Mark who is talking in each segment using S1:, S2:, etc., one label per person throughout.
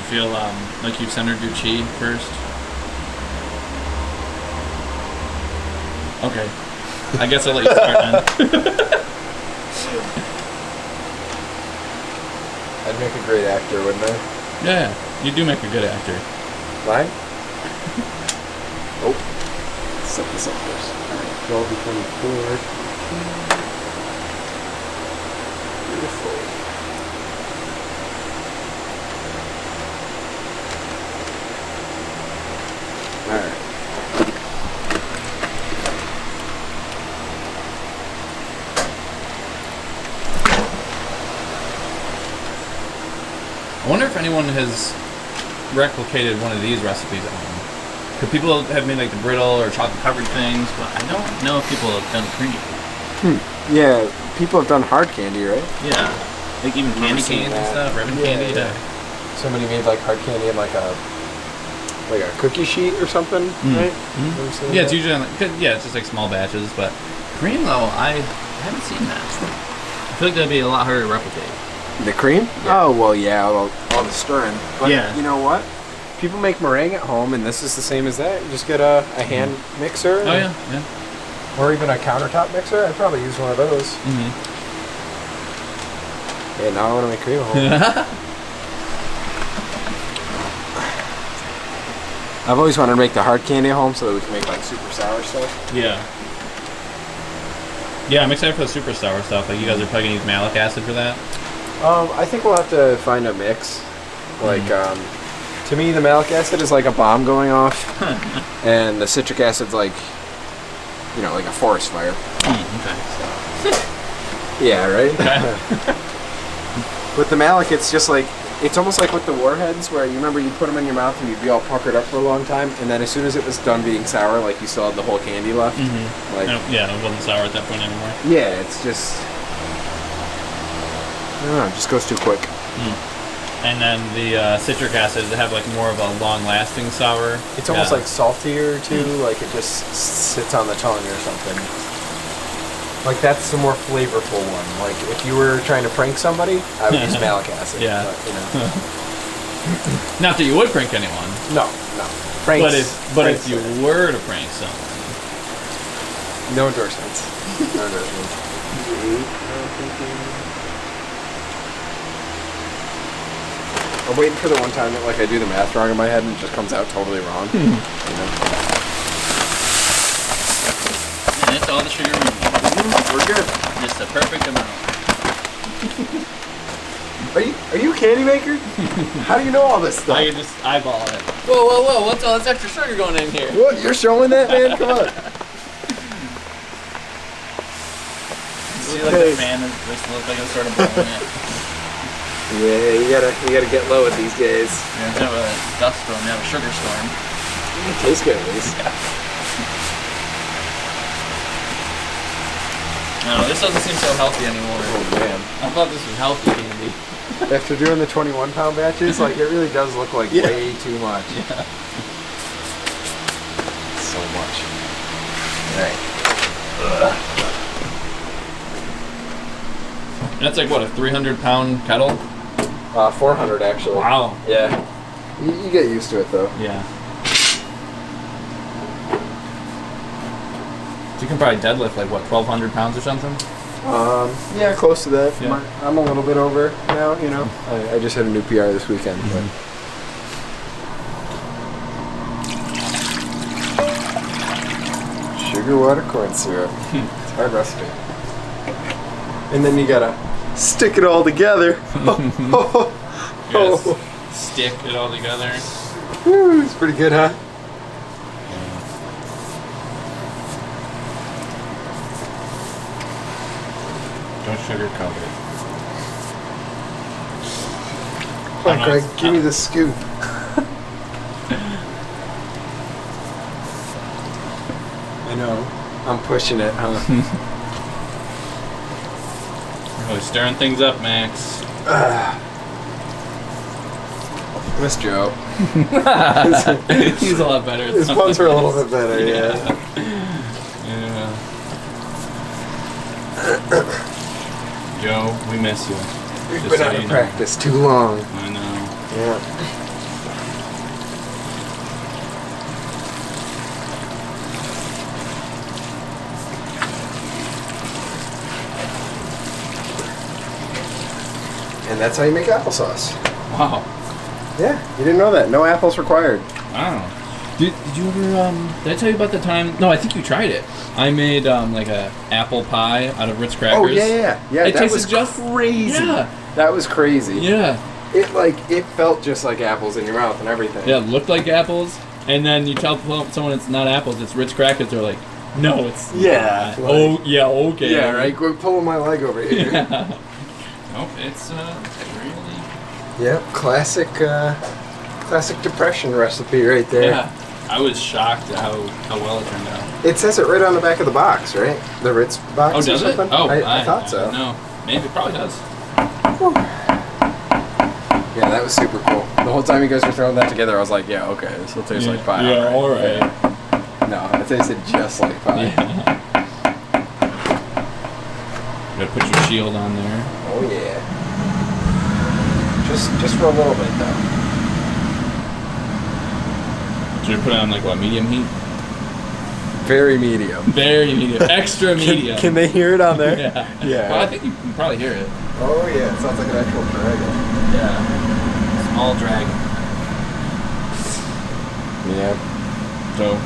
S1: you feel like you've centered your chi first? Okay. I guess I'll let you start then.
S2: I'd make a great actor, wouldn't I?
S1: Yeah, you do make a good actor.
S2: Mine? Oh. Set this up first. Alright, 12 to 24. Beautiful. Alright.
S1: I wonder if anyone has replicated one of these recipes at home. Because people have made like the brittle or chocolate covered things, but I don't know if people have done cream.
S2: Yeah, people have done hard candy, right?
S1: Yeah. Like even candy canes and stuff, ribbon candy. Yeah.
S2: Somebody made like hard candy in like a cookie sheet or something, right?
S1: Mm-hmm. Yeah, it's usually it's just like small batches, but cream though, I haven't seen that. I feel like that'd be a lot harder to replicate.
S2: The cream?
S1: Yeah.
S2: Oh, well, yeah, all the stirring. But
S1: yeah.
S2: You know what? People make meringue at home, and this is the same as that. You just get a hand mixer.
S1: Oh, yeah.
S2: Or even a countertop mixer. I'd probably use one of those.
S1: Mm-hmm.
S2: Yeah, now I want to make cream at home. I've always wanted to make the hard candy at home so that we can make like super sour stuff.
S1: Yeah. Yeah, I'm excited for the super sour stuff. Like, you guys are probably going to use malic acid for that?
S2: I think we'll have to find a mix. Like, to me, the malic acid is like a bomb going off, and the citric acid's like, like a forest fire.
S1: Okay.
S2: So. Yeah, right?
S1: Okay.
S2: With the malic, it's just like, it's almost like with the warheads, where you remember you put them in your mouth and you'd be all puckered up for a long time, and then as soon as it was done being sour, like you still had the whole candy left.
S1: Mm-hmm.
S2: Like,
S1: yeah, it wasn't sour at that point anymore.
S2: Yeah, it's just, I don't know, it just goes too quick.
S1: And then the citric acid, does it have like more of a long-lasting sour?
S2: It's almost like saltier too, like it just sits on the tongue or something. Like that's the more flavorful one. Like if you were trying to prank somebody, I would use malic acid.
S1: Yeah.
S2: But,
S1: Not that you would prank anyone.
S2: No. Pranks,
S1: But if you were to prank someone.
S2: No endorsements. No endorsements. I'm waiting for the one time that like I do the math wrong in my head and it just comes out totally wrong.
S1: And it's all the sugar we need.
S2: We're good.
S1: Just the perfect amount.
S2: Are you a candy maker? How do you know all this stuff?
S1: I can just eyeball it. Whoa, what's all this extra sugar going in here?
S2: What? You're showing that, man? Come on.
S1: See, like the fan is just look like it's sort of blowing it.
S2: Yeah, you gotta get low with these days.
S1: Yeah, instead of a dust storm, you have a sugar storm.
S2: It tastes good at least.
S1: Yeah. No, this doesn't seem so healthy anymore.
S2: Oh man.
S1: I thought this was healthy candy.
S2: After doing the 21-pound batches, like it really does look like way too much.
S1: Yeah.
S2: So much. Alright.
S1: That's like what, a 300-pound kettle?
S2: 400 actually.
S1: Wow.
S2: Yeah. You get used to it though.
S1: Yeah. So you can probably deadlift like what, 1,200 pounds or something?
S2: Yeah, close to that.
S1: Yeah.
S2: I'm a little bit over now, you know. I just had a new PR this weekend.
S1: Mm-hmm.
S2: But. Sugar, water, corn syrup. It's a hard recipe. And then you gotta stick it all together.
S1: Yes. Stick it all together.
S2: Woo, it's pretty good, huh?
S1: Don't sugarcoat it.
S2: Come on, Greg, give me the scoop. I know. I'm pushing it, huh?
S1: Really stirring things up, Max.
S2: Miss Joe.
S1: He's a lot better.
S2: His puns are a little bit better, yeah.
S1: Joe, we miss you.
S2: We've been out of practice too long.
S1: I know.
S2: Yeah. And that's how you make applesauce.
S1: Wow.
S2: Yeah, you didn't know that. No apples required.
S1: Wow. Did you ever, did I tell you about the time? No, I think you tried it. I made, like a apple pie out of Ritz crackers.
S2: Oh, yeah.
S1: It
S2: that
S1: tasted
S2: was
S1: just
S2: crazy.
S1: Yeah.
S2: That was crazy.
S1: Yeah.
S2: It felt just like apples in your mouth and everything.
S1: Yeah, it looked like apples. And then you tell someone it's not apples, it's Ritz crackers. They're like, no, it's
S2: Yeah.
S1: not. Oh, yeah, okay.
S2: Yeah, right? Go pulling my leg over here.
S1: Yeah. Nope, it's really...
S2: Yep, classic depression recipe right there.
S1: Yeah. I was shocked at how well it turned out.
S2: It says it right on the back of the box, right? The Ritz box.
S1: Oh, does
S2: or
S1: it?
S2: something?
S1: Oh,
S2: I thought so.
S1: No, maybe it probably does.
S2: Yeah, that was super cool. The whole time you guys were throwing that together, I was like, yeah, okay, this will taste like pie.
S1: Yeah, all right.
S2: No, it tasted just like pie.
S1: Yeah. Gotta put your shield on there.
S2: Oh yeah. Just for a little bit though.
S1: Should we put it on like what, medium heat?
S2: Very medium.
S1: Very medium. Extra medium.
S2: Can they hear it on there?
S1: Yeah.
S2: Yeah.
S1: Well, I think you can probably hear it.
S2: Oh yeah, it sounds like an actual dragon.
S1: Yeah. Small dragon.
S2: Yeah.
S1: So,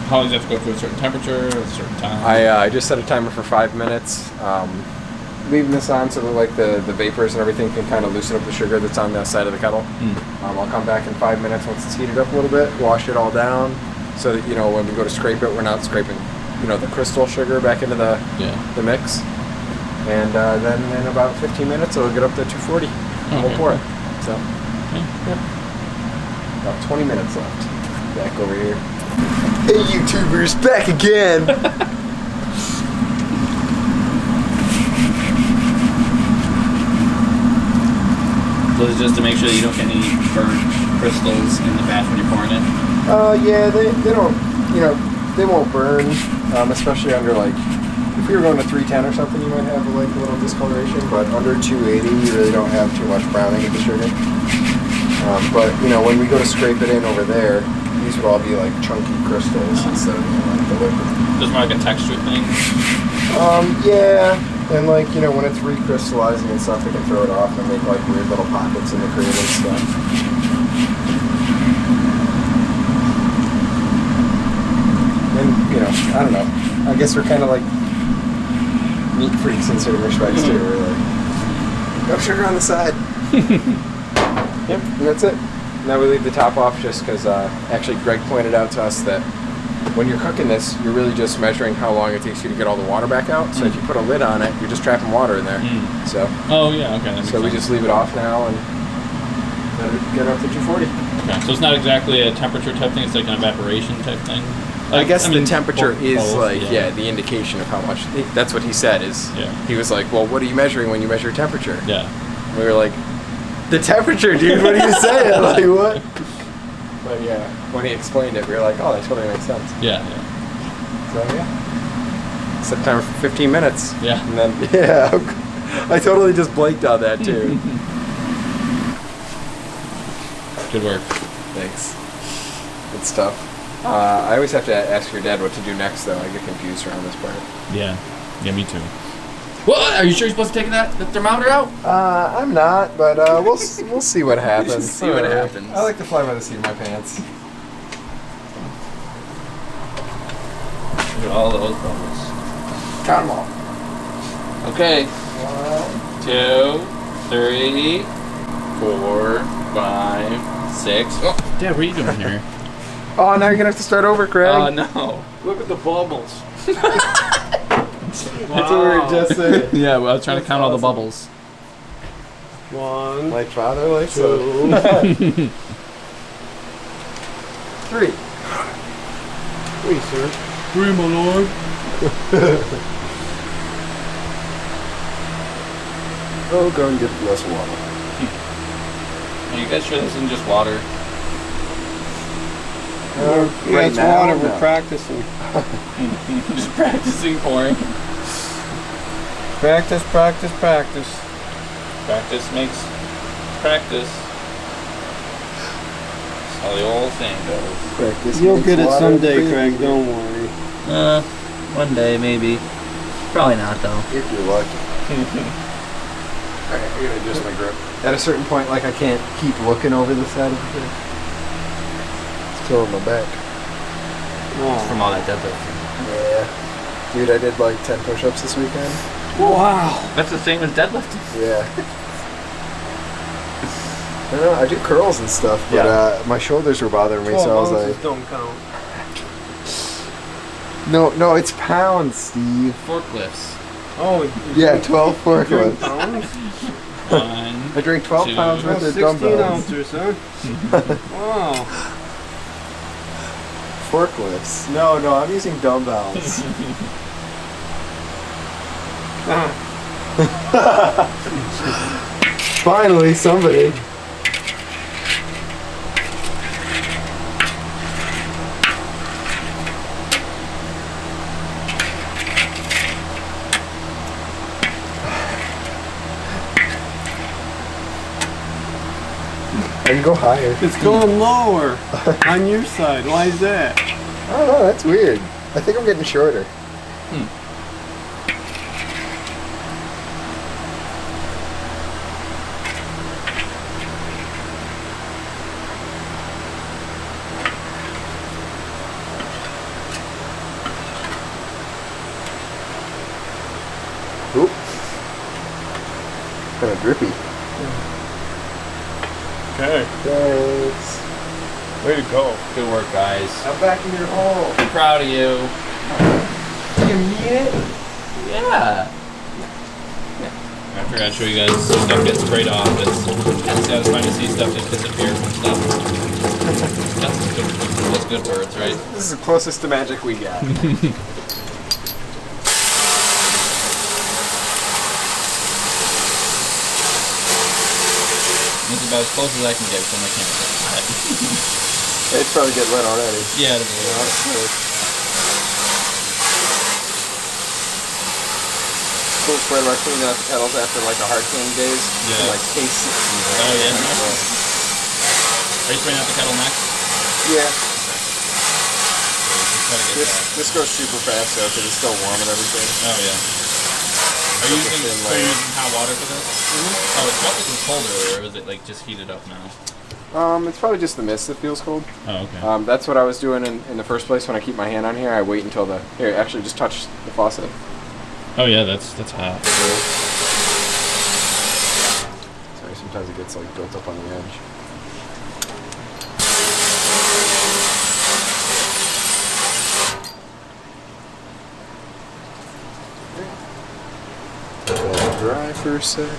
S1: how does that have to go to a certain temperature, a certain time?
S2: I just set a timer for 5 minutes. Leaving this on so that like the vapors and everything can kind of loosen up the sugar that's on the side of the kettle. I'll come back in 5 minutes once it's heated up a little bit, wash it all down, so that when we go to scrape it, we're not scraping the crystal sugar back into the mix. And then in about 15 minutes it'll get up to 240. And we'll pour it. So yeah. About 20 minutes left. Back over here. Hey YouTubers, back again!
S1: So it's just to make sure you don't get any burnt crystals in the batch when you're pouring it?
S2: Yeah, they don't, they won't burn, especially under like, if you were going to 310 or something, you might have like a little discoloration, but under 280, you really don't have too much browning of the sugar. But, when we go to scrape it in over there, these would all be like chunky crystals instead of like the liquid.
S1: Just more like a texture thing?
S2: Yeah. And like, when it's recrystallizing and stuff, they can throw it off and make like weird little pockets in the cream and stuff. And, I don't know. I guess we're kind of like meat freaks in certain respects too. We're like, no sugar on the side. Yep, and that's it. Now we leave the top off just because actually Greg pointed out to us that when you're cooking this, you're really just measuring how long it takes you to get all the water back out. So if you put a lid on it, you're just trapping water in there. So.
S1: Oh yeah, okay.
S2: So we just leave it off now and let it get up to 240.
S1: Okay, so it's not exactly a temperature type thing. It's like an evaporation type thing.
S2: I guess the temperature is
S1: both,
S2: like the indication of how much. That's what he said. He was like, well, what are you measuring when you measure temperature?
S1: Yeah.
S2: And we were like, the temperature, dude. What are you saying? Like what? But yeah, when he explained it, we were like, oh, that totally makes sense.
S1: Yeah.
S2: So yeah, set timer for 15 minutes.
S1: Yeah.
S2: And then I totally just blanked on that too.
S1: Good work.
S2: Thanks. Good stuff. I always have to ask your dad what to do next, though. I get confused around this part.
S1: Yeah. Yeah, me too. Well, are you sure you're supposed to take the thermometer out?
S2: I'm not, but we'll see what happens.
S1: See what happens.
S2: I like to fly by the seat of my pants.
S1: Look at all those bubbles.
S2: Count them all.
S1: Okay.
S2: 1,
S1: 2, 3, 4, 5, 6. Oh, Dad, what are you doing here?
S2: Oh, now you're gonna have to start over, Craig.
S1: Oh no! Look at the bubbles.
S2: That's what we were just saying.
S1: Yeah, well, I was trying to count all the bubbles.
S3: 1,
S2: Like father, like
S3: 2,
S2: son. 3.
S3: 3, sir.
S1: 3, my lord.
S2: Oh, go and get less water.
S1: Are you guys sure this isn't just water?
S3: Yeah,
S2: Right
S3: it's
S2: now,
S3: water.
S2: no.
S3: We're practicing.
S1: Just practicing pouring.
S3: Practice, practice, practice.
S1: Practice makes practice. That's how the old saying goes.
S2: Practice
S3: You'll
S2: makes
S3: get it
S2: water
S3: someday,
S2: breathe.
S3: Craig. Don't worry.
S1: One day maybe. Probably not though.
S2: If you're lucky. Alright, I gotta adjust my grip. At a certain point, like I can't keep looking over the side of the thing. It's killing my back.
S3: Oh.
S1: From all that deadlifting.
S2: Yeah. Dude, I did like 10 push-ups this weekend.
S3: Wow.
S1: That's the same as deadlifting.
S2: Yeah. I don't know, I do curls and stuff, but my shoulders were bothering me, so I was like...
S3: don't count.
S2: No, it's pounds, Steve.
S1: Forklifts.
S3: Oh,
S2: Yeah, 12 forklifts.
S3: pounds?
S1: 1.
S2: I drank 12
S1: Two.
S2: pounds worth
S3: Well,
S2: of
S3: 16
S2: dumbbells.
S3: ounces, huh? Wow.
S2: Forklifts. No, I'm using dumbbells. Finally, somebody. I can go higher.
S3: It's going lower on your side. Why is that?
S2: I don't know, that's weird. I think I'm getting shorter. Oop. Kind of drippy.
S3: Okay.
S2: Thanks.
S3: Way to go.
S1: Good work, guys.
S2: I'm back in your hole.
S1: I'm proud of you.
S2: Do you mean it?
S1: Yeah. I figured I'd show you guys stuff get sprayed off. It's kind of satisfying to see stuff just disappear from stuff. That's good words, right?
S2: This is the closest to magic we got.
S1: It's about as close as I can get from my camera.
S2: It's probably getting wet already.
S1: Yeah, it is.
S2: Cool part about cleaning out the kettles after like a hard canning days. You can
S1: Yeah.
S2: like taste it.
S1: Oh, yeah. Are you spraying out the kettle next?
S2: Yeah.
S1: Try to get that.
S2: This goes super fast though because it's still warm and everything.
S1: Oh, yeah. Are you using, so you're using hot water for this? Mm-hmm. Oh, it felt like it was cold earlier, or was it like just heated up now?
S2: It's probably just the mist that feels cold.
S1: Oh, okay.
S2: That's what I was doing in the first place when I keep my hand on here. I wait until here, actually just touch the faucet.
S1: Oh yeah, that's hot.
S2: Sorry, sometimes it gets like built up on the edge. Let it dry for a sec.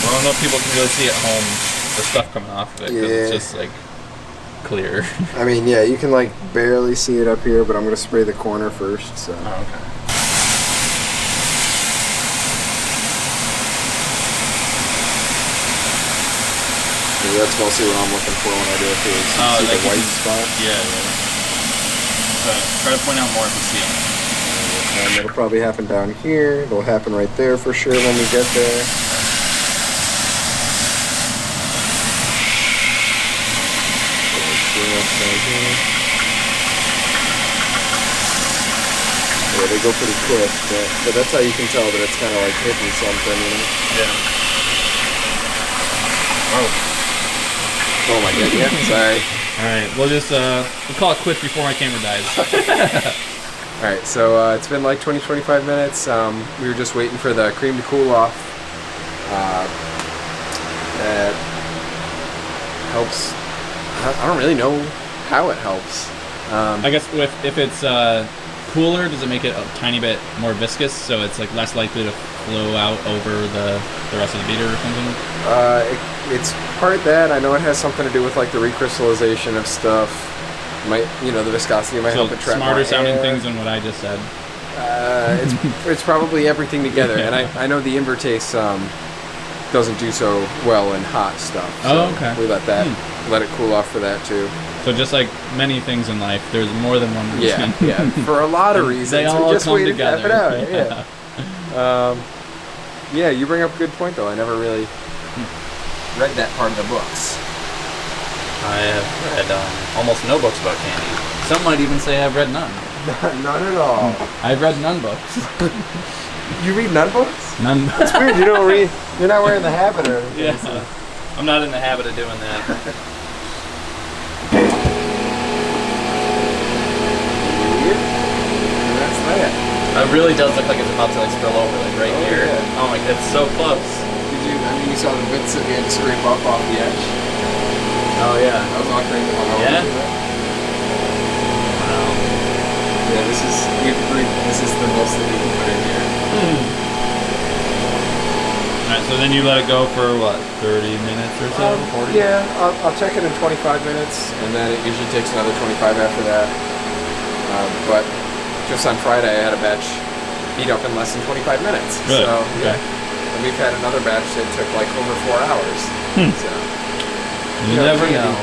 S1: Well, I don't know if people can really see at home the stuff coming off of it because it's just like clear.
S2: I mean, yeah, you can like barely see it up here, but I'm gonna spray the corner first. So.
S1: Oh, okay.
S2: Yeah, that's mostly what I'm looking for when I do it too. See
S1: like
S2: the white spot.
S1: Yeah. Try to point out more if you see them.
S2: And it'll probably happen down here. It'll happen right there for sure when we get there. Yeah, they go pretty quick, but that's how you can tell that it's kind of like hitting something, you know?
S1: Yeah.
S2: Oh my god, yeah, sorry.
S1: Alright, we'll call it quits before my camera dies.
S2: Alright, so it's been like 20-25 minutes. We were just waiting for the cream to cool off. That helps. I don't really know how it helps.
S1: I guess if it's cooler, does it make it a tiny bit more viscous, so it's like less likely to flow out over the rest of the beater or something?
S2: It's part that. I know it has something to do with like the recrystallization of stuff. Might, the viscosity might help it trap more
S1: smarter sounding
S2: air.
S1: things than what I just said.
S2: It's probably everything together, and I know the invertase doesn't do so well in hot stuff. So
S1: okay.
S2: We let it cool off for that too.
S1: So just like many things in life, there's more than one reason.
S2: Yeah. For a lot of reasons,
S1: they all
S2: we just
S1: come
S2: waited
S1: together.
S2: it out. Yeah. Yeah, you bring up a good point though. I never really read that part of the books.
S1: I have read almost no books about candy. Some might even say I've read none.
S2: None at all.
S1: I've read none books.
S2: You read none books?
S1: None.
S2: It's weird. You don't read. You're not wearing the habit or anything.
S1: Yeah.
S2: So.
S1: I'm not in the habit of doing that.
S2: That's that.
S1: It really does look like it's about to like spill over, like right here.
S2: Yeah.
S1: Oh my, it's so close.
S2: You saw the bits that we had to scrape up off the edge?
S1: Oh yeah.
S2: That was all crazy.
S1: Yeah?
S2: Wow. Yeah, this is the most that we can put in here.
S1: Alright, so then you let it go for what, 30 minutes or so? 40?
S2: Yeah, I'll check it in 25 minutes, and then it usually takes another 25 after that. But just on Friday, I had a batch heat up in less than 25 minutes.
S1: Really?
S2: So,
S1: Okay.
S2: yeah. And we've had another batch that took like over 4 hours. So,
S1: You never
S2: candy.
S1: know.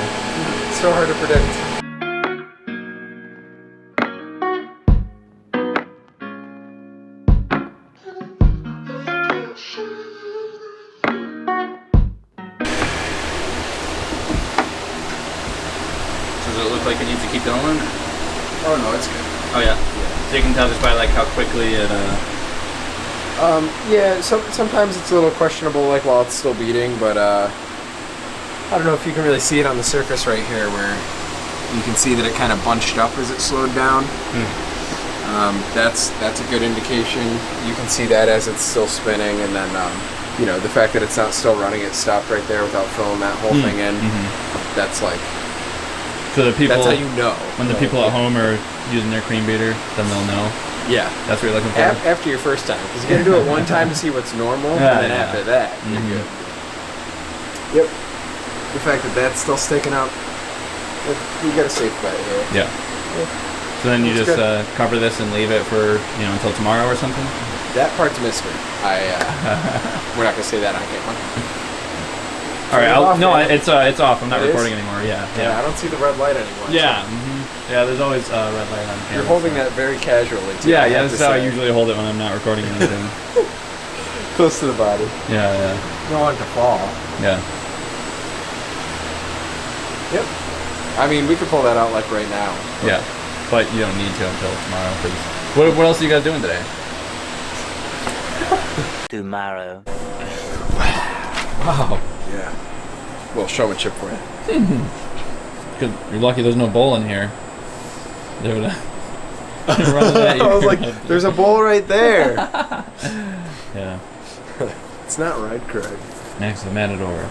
S2: It's so hard to predict.
S1: Does it look like it needs to keep going?
S2: Oh no, it's good.
S1: Oh yeah. So you can tell just by like how quickly it
S2: Yeah, sometimes it's a little questionable, like while it's still beating, but I don't know if you can really see it on the surface right here, where you can see that it kind of bunched up as it slowed down. That's a good indication. You can see that as it's still spinning, and then you know, the fact that it's not still running, it stopped right there without filling that whole thing in. That's like.
S1: So the people.
S2: That's how you know.
S1: When the people at home are using their cream beater, then they'll know.
S2: Yeah.
S1: That's what you're looking for?
S2: After your first time. Because you gotta do it one time to see what's normal,
S1: Yeah,
S2: and then
S1: yeah.
S2: after that, you're good. Yep. The fact that that's still sticking out, you got a safe bet here.
S1: Yeah. So then you
S2: That's
S1: just
S2: good.
S1: cover this and leave it for, until tomorrow or something?
S2: That part's a mystery. We're not gonna say that on camera.
S1: All right.
S2: Turn it off, man.
S1: It's off. I'm not
S2: It is?
S1: recording anymore. Yeah.
S2: Yeah, I don't see the red light anymore.
S1: Yeah.
S2: so-
S1: Yeah. There's always a red light on camera.
S2: You're holding
S1: so.
S2: that very casually, too.
S1: Yeah.
S2: I
S1: Yeah.
S2: have
S1: That's
S2: to
S1: how I
S2: say.
S1: usually hold it when I'm not recording anything.
S2: Close to the body.
S1: Yeah. Yeah.
S2: You don't want it to fall.
S1: Yeah.
S2: Yep. I mean, we could pull that out like right now.
S1: Yeah. But you don't need to until tomorrow. Cause what else are you guys doing today?
S4: Tomorrow.
S1: Wow.
S2: Yeah. Well, showmanship for you.
S1: Good. You're lucky there's no bowl in here. They would have run at you.
S2: I was like, there's a bowl right there.
S1: Yeah.
S2: It's not right, Craig.
S1: Next to the Matador.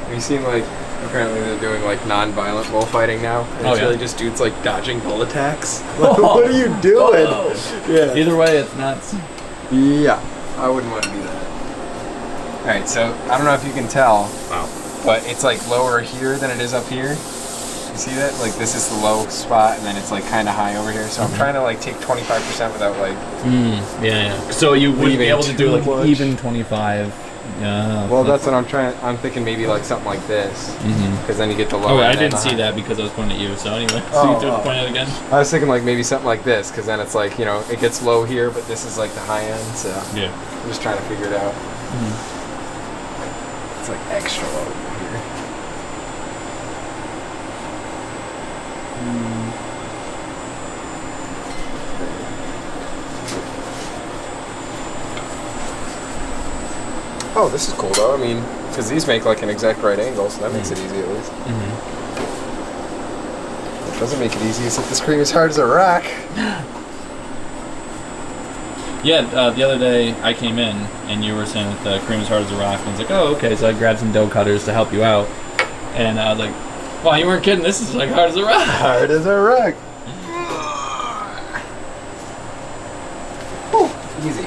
S2: Have you seen, like, apparently they're doing, like, non-violent bullfighting now? And it's really just dudes, like, dodging bull attacks. Like, what are you doing? Yeah.
S1: Either way, it's nuts.
S2: Yeah. I wouldn't want to do that. Alright, so, I don't know if you can tell, but it's, like, lower here than it is up here. You see that? Like, this is the low spot, and then it's, like, kind of high over here. So I'm trying to, like, take 25% without, like...
S1: Yeah. So you wouldn't be
S2: Leaving
S1: able to do, like,
S2: too much.
S1: even 25. Yeah.
S2: Well, that's what I'm trying... I'm thinking maybe, like, something like this. Because then you get the low
S1: Oh,
S2: end
S1: I
S2: and
S1: didn't
S2: the
S1: see
S2: high.
S1: that because I was pointing at you. So anyway, so
S2: Oh,
S1: you have to
S2: oh.
S1: point it again.
S2: I was thinking, like, maybe something like this, because then it's, like, you know, it gets low here, but this is, like, the high end, so...
S1: Yeah.
S2: I'm just trying to figure it out. It's, like, extra low here. Oh, this is cool though. I mean, because these make like an exact right angle, so that makes it easy at least. What doesn't make it easy is that this cream is hard as a rock.
S1: Yeah, the other day I came in and you were saying that the cream is hard as a rock, and I was like, oh, okay. So I grabbed some dough cutters to help you out, and I was like, wow, you weren't kidding. This is like hard as a rock.
S2: Hard as a rock. Whew, easy.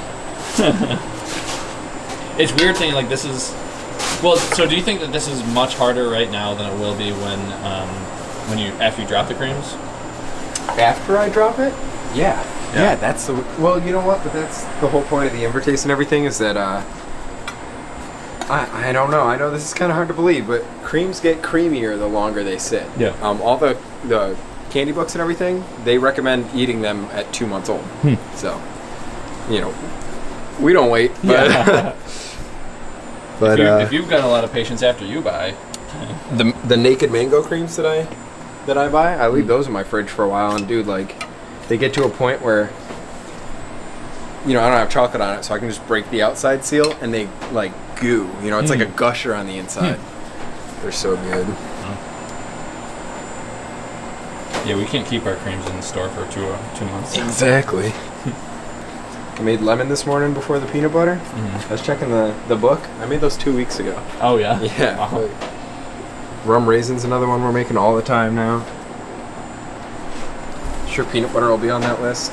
S1: It's weird thing like this is. Well, so do you think that this is much harder right now than it will be when you after you drop the creams?
S2: After I drop it? Yeah. Yeah, that's the... Well, you know what? But that's the whole point of the invertase and everything is that, I don't know. I know this is kind of hard to believe, but creams get creamier the longer they sit.
S1: Yeah.
S2: All the candy books and everything, they recommend eating them at 2 months old. So, you know, we don't wait. But,
S1: Yeah.
S2: but
S1: if you've got a lot of patience after you buy.
S2: the naked mango creams that I that I buy, I leave those in my fridge for a while, and dude, like, they get to a point where, you know, I don't have chocolate on it, so I can just break the outside seal, and they, like, goo. You know, it's like a gusher on the inside. They're so good.
S1: Yeah, we can't keep our creams in the store for 2 months.
S2: Exactly. I made lemon this morning before the peanut butter. I was checking the book. I made those 2 weeks ago.
S1: Oh, yeah?
S2: Yeah.
S1: Wow.
S2: Rum raisin's another one we're making all the time now. Sure, peanut butter will be on that list.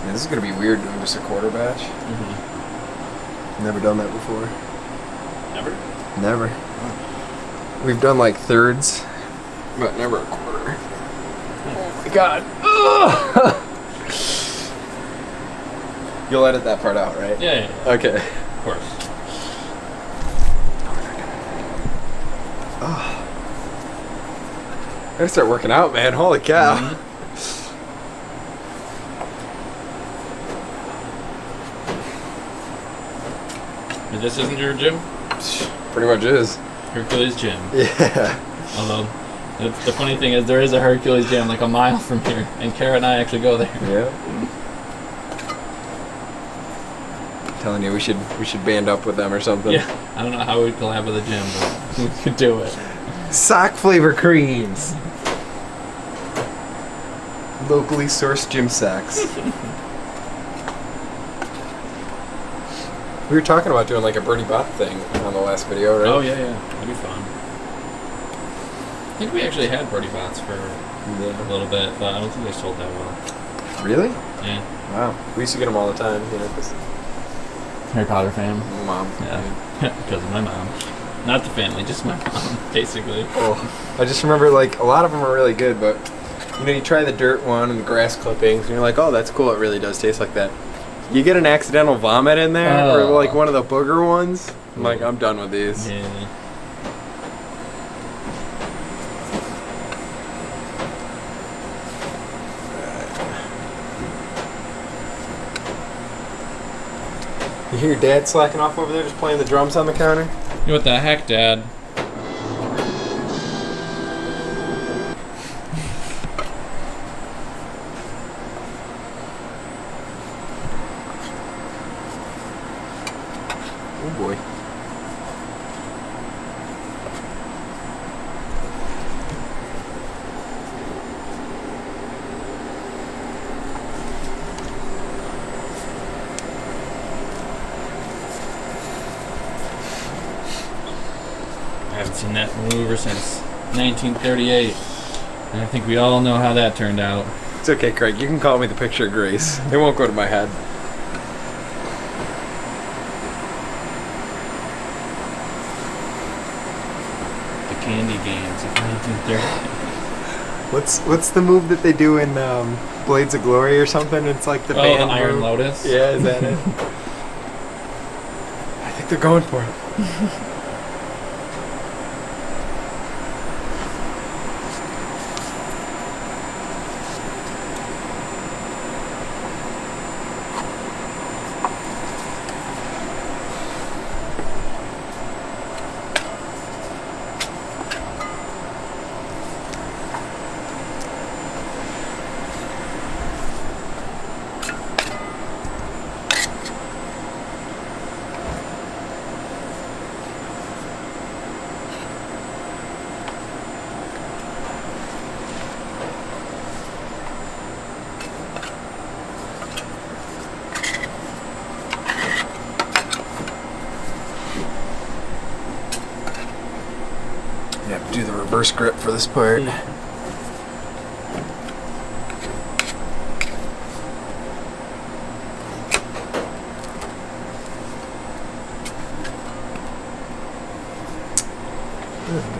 S2: Yeah, this is gonna be weird doing just a quarter batch. Never done that before.
S1: Never?
S2: Never. We've done like thirds, but never a quarter. Oh my god. Ugh. You'll edit that part out, right?
S1: Yeah.
S2: Okay.
S1: Of course.
S2: I gotta start working out, man. Holy cow.
S1: This isn't your gym?
S2: Pretty much is.
S1: Hercules gym.
S2: Yeah.
S1: Although, the funny thing is, there is a Hercules gym like a mile from here, and Kara and I actually go there.
S2: Yeah. I'm telling you, we should band up with them or something.
S1: Yeah. I don't know how we'd collab with a gym, but we could do it.
S2: Sock flavor creams. Locally sourced gym sacks. We were talking about doing like a Birdie Bot thing on the last video, right?
S1: Oh, yeah. That'd be fun. I think we actually had Birdie Bots for a little bit, but I don't think they sold that well.
S2: Really?
S1: Yeah.
S2: Wow. We used to get them all the time, you know, because
S1: Harry Potter fam.
S2: my mom.
S1: Yeah. Because of my mom. Not the family, just my mom, basically.
S2: Oh, I just remember like a lot of them are really good, but you know, you try the dirt one and the grass clippings, and you're like, oh, that's cool. It really does taste like that. You get an accidental vomit in there, or like one of the booger ones. I'm like, I'm done with these.
S1: Yeah.
S2: You hear your dad slacking off over there, just playing the drums on the counter?
S1: You know what the heck, Dad?
S2: Oh boy.
S1: I haven't seen that maneuver since 1938. And I think we all know how that turned out.
S2: It's okay, Craig. You can call me the picture of Grace. It won't go to my head.
S1: The candy games of 1930.
S2: What's the move that they do in Blades of Glory or something? It's like the band
S1: the Iron
S2: move.
S1: Lotus?
S2: Yeah, is that it? I think they're going for it. You have to do the reverse grip for this part. Get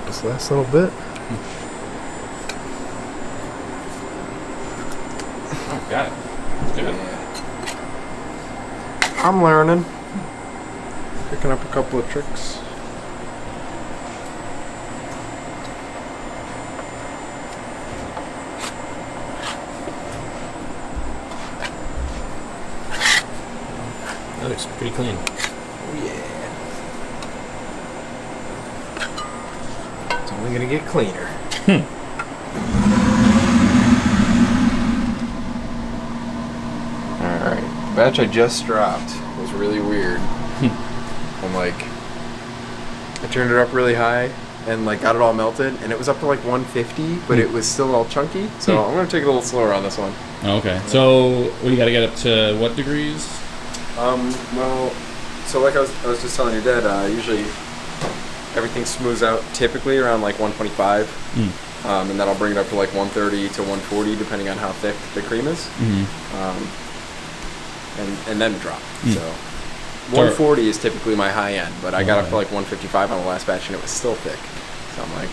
S2: this last little bit.
S1: Oh, got it. It's good.
S2: I'm learning. Picking up a couple of tricks.
S1: looks pretty clean.
S2: Oh yeah. It's only gonna get cleaner. Alright. The batch I just dropped was really weird. I'm like, I turned it up really high and like got it all melted, and it was up to like 150, but it was still all chunky. So I'm gonna take it a little slower on this one.
S1: Okay. So we got to get up to what degrees?
S2: Well, so like I was just telling your dad, usually everything smooths out typically around like 125, and then I'll bring it up to like 130 to 140 depending on how thick the cream is, and then drop. So 140 is typically my high end, but I got up to like 155 on the last batch and it was still thick. So I'm like,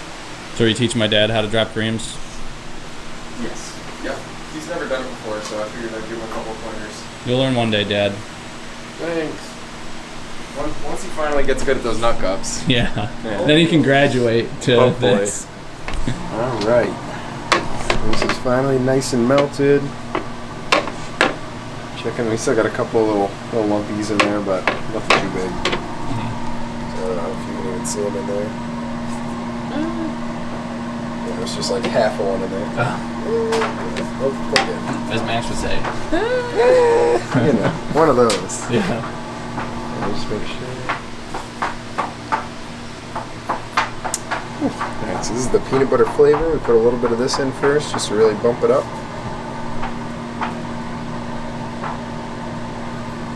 S1: so are you teaching my dad how to drop creams?
S2: yes, yeah. He's never done it before, so I figured I'd give him a couple of pointers.
S1: You'll learn one day, Dad.
S2: Thanks. Once he finally gets good at those nut cups.
S1: Yeah. Then he can graduate to this.
S2: All right. This is finally nice and melted. Checking, we still got a couple little lumpies in there, but nothing too big. So I don't know if you can even see them in there. Yeah, there's just like half of one in there. Okay.
S1: As Max would say.
S2: You know, one of those.
S1: Yeah.
S2: Let me just make sure. Alright, so this is the peanut butter flavor. We put a little bit of this in first, just to really bump it up.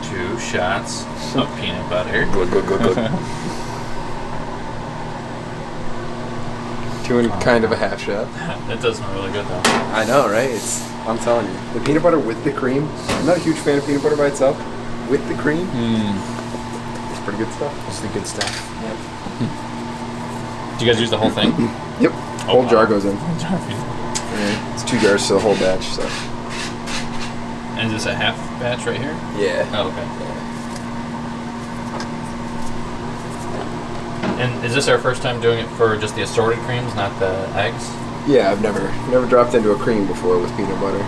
S1: 2 shots of peanut butter.
S2: Good, good, good, good. 2 and kind of a half shot.
S1: That does smell really good, though.
S2: I know, right? I'm telling you. The peanut butter with the cream. I'm not a huge fan of peanut butter by itself. With the cream, it's pretty good stuff.
S1: It's the good stuff.
S2: Yep.
S1: Do you guys use the whole thing?
S2: Yep. Whole jar goes in.
S1: Yeah.
S2: It's 2 jars to the whole batch, so.
S1: And is this a half batch right here?
S2: Yeah.
S1: Oh, okay. And is this our first time doing it for just the assorted creams, not the eggs?
S2: Yeah, I've never dropped into a cream before with peanut butter.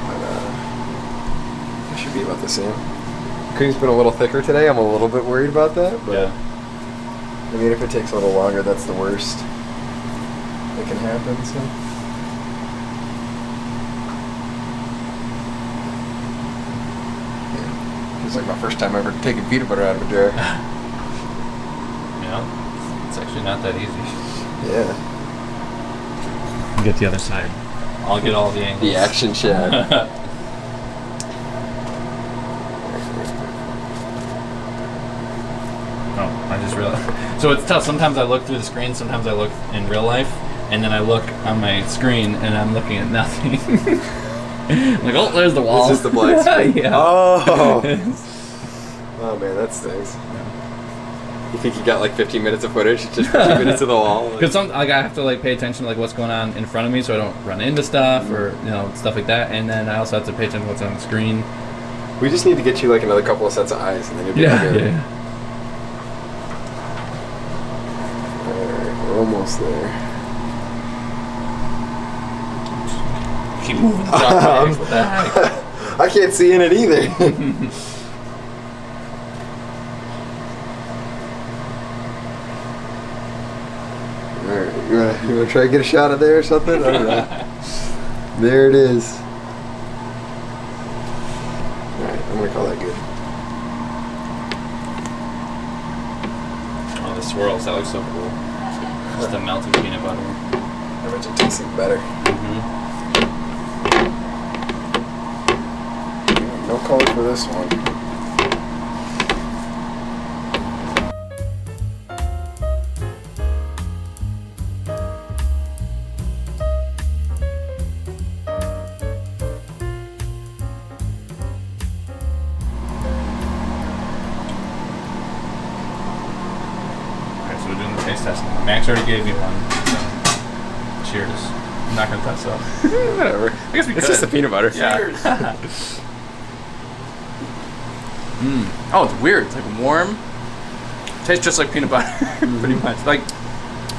S2: But it should be about the same. Cream's been a little thicker today. I'm a little bit worried about that, but
S1: Yeah.
S2: I mean, if it takes a little longer, that's the worst that can happen. So. Yeah. It's like my first time ever taking peanut butter out of a jar.
S1: Yeah. It's actually not that easy.
S2: Yeah.
S1: Get the other side. I'll get all the angles.
S2: The action shot.
S1: Oh, I just realized. So it's tough. Sometimes I look through the screen, sometimes I look in real life, and then I look on my screen and I'm looking at nothing. I'm like, oh, there's the wall.
S2: It's just the black screen.
S1: Yeah.
S2: Oh. Oh man, that stinks. You think you got like 15 minutes of footage, just 15 minutes of the wall?
S1: Because I have to like pay attention to like what's going on in front of me, so I don't run into stuff or stuff like that. And then I also have to pay attention to what's on the screen.
S2: We just need to get you like another couple of sets of eyes, and then you'll be
S1: Yeah,
S2: good.
S1: yeah.
S2: Alright, we're almost there.
S1: Keep moving the chocolate eggs. What the heck?
S2: I can't see in it either. Alright, you wanna try to get a shot of there or something? I don't know. There it is. Alright, I'm gonna call that good.
S1: Oh, the swirls. That looks so cool. Just the melted peanut butter.
S2: I bet it tastes even better. No color for this one.
S1: Alright, so we're doing the taste test now. Max already gave me one. So cheers. I'm not gonna touch that.
S2: Whatever.
S1: I guess we could.
S2: It's just the peanut butter.
S1: Cheers. Oh, it's weird. It's like warm. Tastes just like peanut butter, pretty much. Like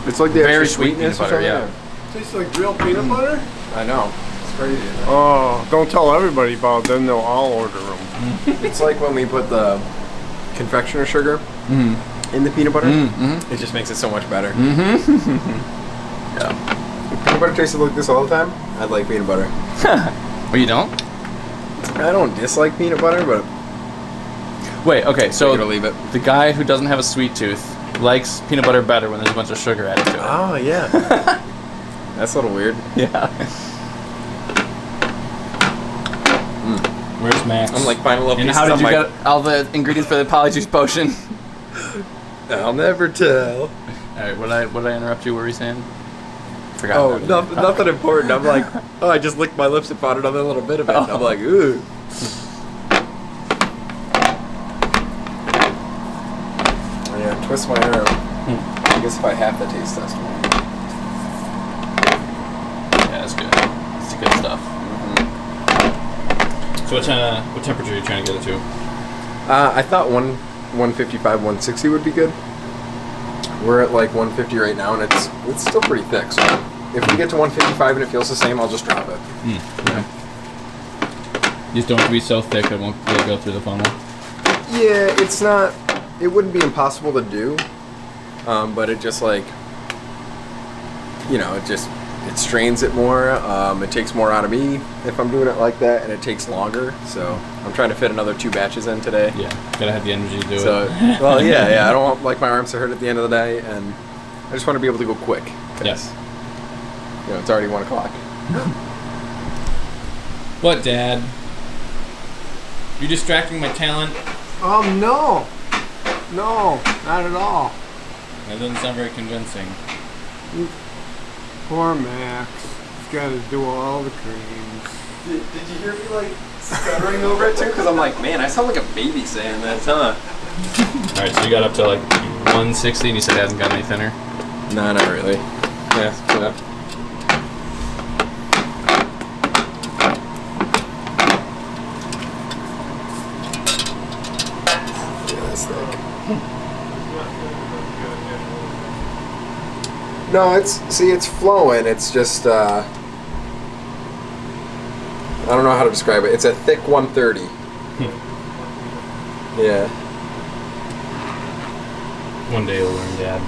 S2: It's like the
S1: very
S2: extra
S1: sweet peanut
S2: sweetness or
S1: butter.
S2: something.
S1: Yeah.
S3: Tastes like real peanut butter?
S2: I know. It's crazy.
S3: Oh, don't tell everybody about it, then they'll all order them.
S2: It's like when we put the confectioner sugar in the peanut butter. It just makes it so much better. Yeah. If peanut butter tasted like this all the time, I'd like peanut butter.
S1: Oh, you don't?
S2: I don't dislike peanut butter, but
S1: Wait, okay, so
S2: to leave it.
S1: the guy who doesn't have a sweet tooth likes peanut butter better when there's a bunch of sugar added to it.
S2: Oh, yeah. That's a little weird.
S1: Yeah. Where's Max?
S2: I'm like finding little
S1: And
S2: pieces
S1: how did
S2: on
S1: you
S2: my...
S1: get all the ingredients for the polyjuice potion?
S2: I'll never tell.
S1: Alright, what did I interrupt you? What were you saying? Forgot.
S2: Oh, nothing important. I'm like, oh, I just licked my lips and found another little bit of it. And I'm like, ooh. Yeah, twist my arm. I guess if I have the taste test one.
S1: Yeah, that's good. It's good stuff. So what temperature are you trying to get it to?
S2: I thought 155, 160 would be good. We're at like 150 right now, and it's still pretty thick. So if we get to 155 and it feels the same, I'll just drop it.
S1: Okay. You just don't have to be so thick it won't go through the funnel.
S2: Yeah, it's not. It wouldn't be impossible to do, but it just like, it strains it more. It takes more out of me if I'm doing it like that, and it takes longer. So I'm trying to fit another 2 batches in today.
S1: Yeah, gotta have the energy to do it.
S2: Well, yeah. I don't want like my arms to hurt at the end of the day, and I just want to be able to go quick.
S1: Yes.
S2: It's already 1 o'clock.
S1: What, Dad? You distracting my talent?
S3: No. No, not at all.
S1: That doesn't sound very convincing.
S3: Poor Max. He's got to do all the creams.
S2: Did you hear me like stuttering over it too? Because I'm like, man, I sound like a baby saying that, huh?
S1: Alright, so you got up to like 160 and you said it hasn't gotten any thinner?
S2: No, not really. Yeah. That's thick. No, it's flowing. It's just, I don't know how to describe it. It's a thick 130. Yeah.
S1: One day you'll learn, Dad.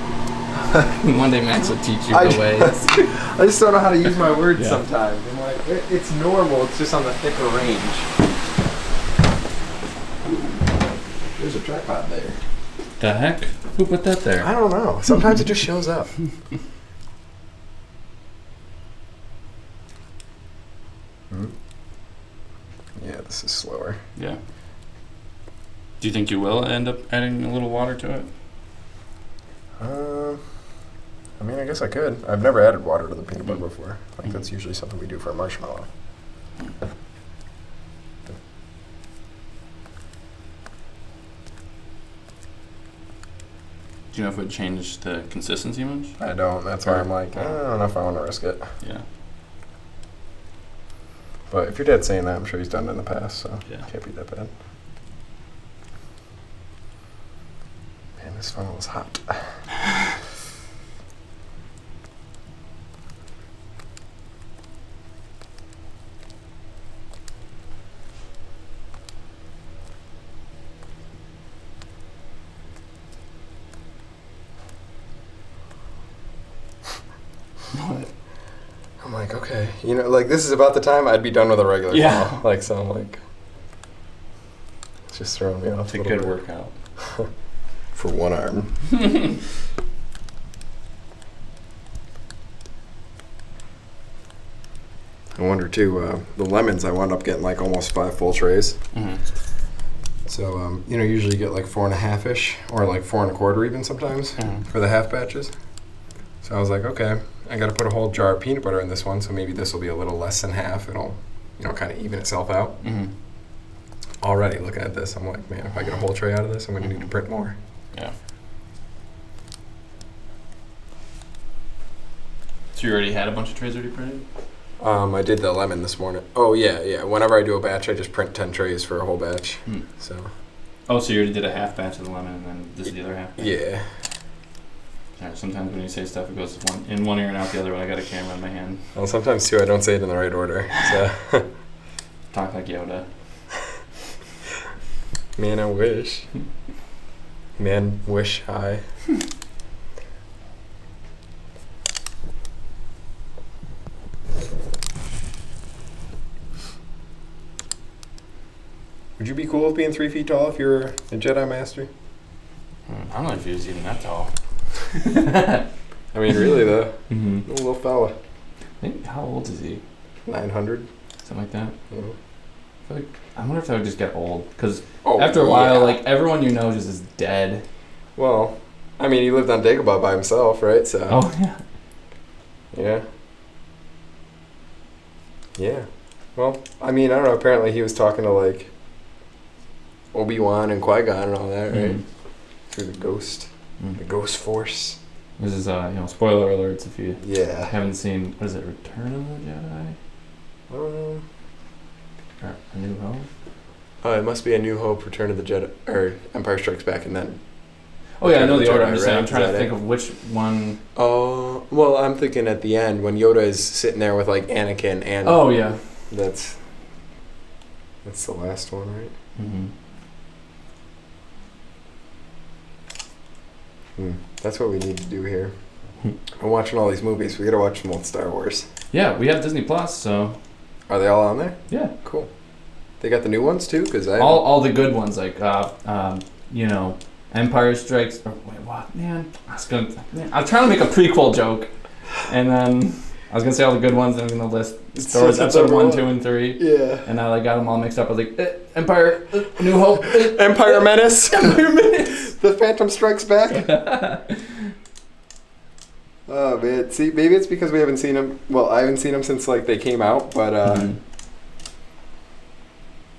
S1: One day Max will teach you the way.
S2: I just don't know how to use my words
S1: Yeah.
S2: sometimes. I'm like, it's normal. It's just on the thicker range. There's a tripod there.
S1: The heck? Who put that there?
S2: I don't know. Sometimes it just shows up. Yeah, this is slower.
S1: Yeah. Do you think you will end up adding a little water to it?
S2: I mean, I guess I could. I've never added water to the peanut butter before. Like, that's usually something we do for a marshmallow.
S1: Do you know if it would change the consistency much?
S2: I don't. That's why I'm like, I don't know if I want to risk it.
S1: Yeah.
S2: But if your dad's saying that, I'm sure he's done it in the past, so
S1: Yeah.
S2: it can't be that bad. Man, this funnel is hot.
S1: What?
S2: I'm like, okay, like this is about the time I'd be done with a regular funnel. Like, so I'm like, it's just throwing me off.
S1: It's a good workout.
S2: For one arm. I wonder too, the lemons I wound up getting like almost 5 full trays.
S1: Mm-hmm.
S2: So, usually you get like 4.5-ish or like 4 1/4 even sometimes for the half batches. So I was like, okay, I got to put a whole jar of peanut butter in this one, so maybe this will be a little less than half. It'll, kind of even itself out.
S1: Mm-hmm.
S2: Already looking at this, I'm like, man, if I get a whole tray out of this, I'm going to need to print more.
S1: Yeah. So you already had a bunch of trays already printed?
S2: I did the lemon this morning. Oh, yeah. Whenever I do a batch, I just print 10 trays for a whole batch. So.
S1: Oh, so you already did a half batch of the lemon and then this is the other half batch?
S2: Yeah.
S1: Yeah, sometimes when you say stuff, it goes in one ear and out the other when I got a camera in my hand.
S2: Well, sometimes too, I don't say it in the right order. So.
S1: Talk like Yoda.
S2: Man, I wish. Man, wish I. Would you be cool with being 3 feet tall if you were a Jedi Master?
S1: I don't know if he was even that tall.
S2: I mean, really though.
S1: Mm-hmm.
S2: A little fella.
S1: How old is he?
S2: 900.
S1: Something like that.
S2: Mm-hmm.
S1: I wonder if that would just get old. Because after a while, like, everyone you know just is dead.
S2: Well, I mean, he lived on Dagobah by himself, right? So.
S1: Oh, yeah.
S2: Yeah. Yeah. Well, I mean, I don't know. Apparently he was talking to, like, Obi-Wan and Qui-Gon and all that, right?
S1: Mm.
S2: Through the Ghost. The Ghost Force.
S1: This is, spoiler alerts if you haven't seen, what is it, Return of the Jedi?
S2: I don't know.
S1: Or A New Hope?
S2: Oh, it must be A New Hope, Return of the Jedi, or Empire Strikes Back, and then...
S1: Oh yeah, I know the order.
S2: Jedi,
S1: I'm just saying,
S2: right?
S1: I'm trying to think of which one...
S2: Oh, well, I'm thinking at the end, when Yoda is sitting there with, like, Anakin and...
S1: Oh, yeah.
S2: That's the last one, right?
S1: Mm-hmm.
S2: That's what we need to do here. I'm watching all these movies. We gotta watch them all Star Wars.
S1: Yeah, we have Disney Plus, so...
S2: Are they all on there?
S1: Yeah.
S2: Cool. They got the new ones too, because
S1: all the good ones, like Empire Strikes. Or, wait, what? Man, I was trying to make a prequel joke, and then I was gonna say all the good ones, and I'm gonna list Star Wars Episode 1, 2, and 3.
S2: Yeah.
S1: And I got them all mixed up. I was like, Empire, New Hope,
S2: Empire Menace.
S1: Empire Menace.
S2: The Phantom Strikes Back. Oh man, see, maybe it's because we haven't seen them. Well, I haven't seen them since like they came out, but I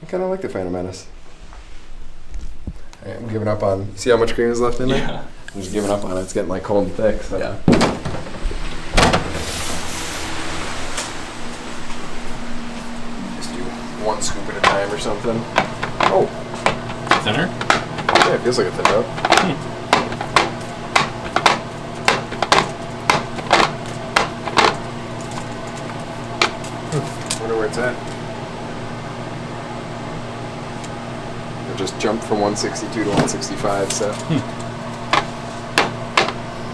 S2: kind of like the Phantom Menace. Right, I'm giving up on. See how much cream is left in there?
S1: Yeah.
S2: I'm just giving up on it. It's getting like cold and thick. So.
S1: Yeah.
S2: Just do 1 scoop at a time or something. Oh.
S1: Thinner?
S2: Yeah, it feels like a thin up. Wonder where it's at. It just jumped from 162 to 165, so.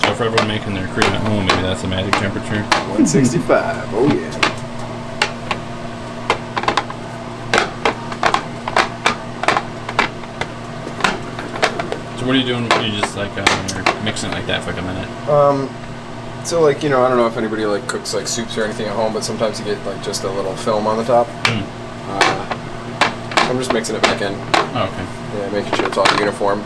S1: So for everyone making their cream at home, maybe that's the magic temperature.
S2: 165, oh yeah.
S1: So what are you doing? You just like when you're mixing it like that for like a minute?
S2: So like, I don't know if anybody like cooks like soups or anything at home, but sometimes you get like just a little film on the top. I'm just mixing it back in.
S1: Oh, okay.
S2: Yeah, making sure it's all uniform. I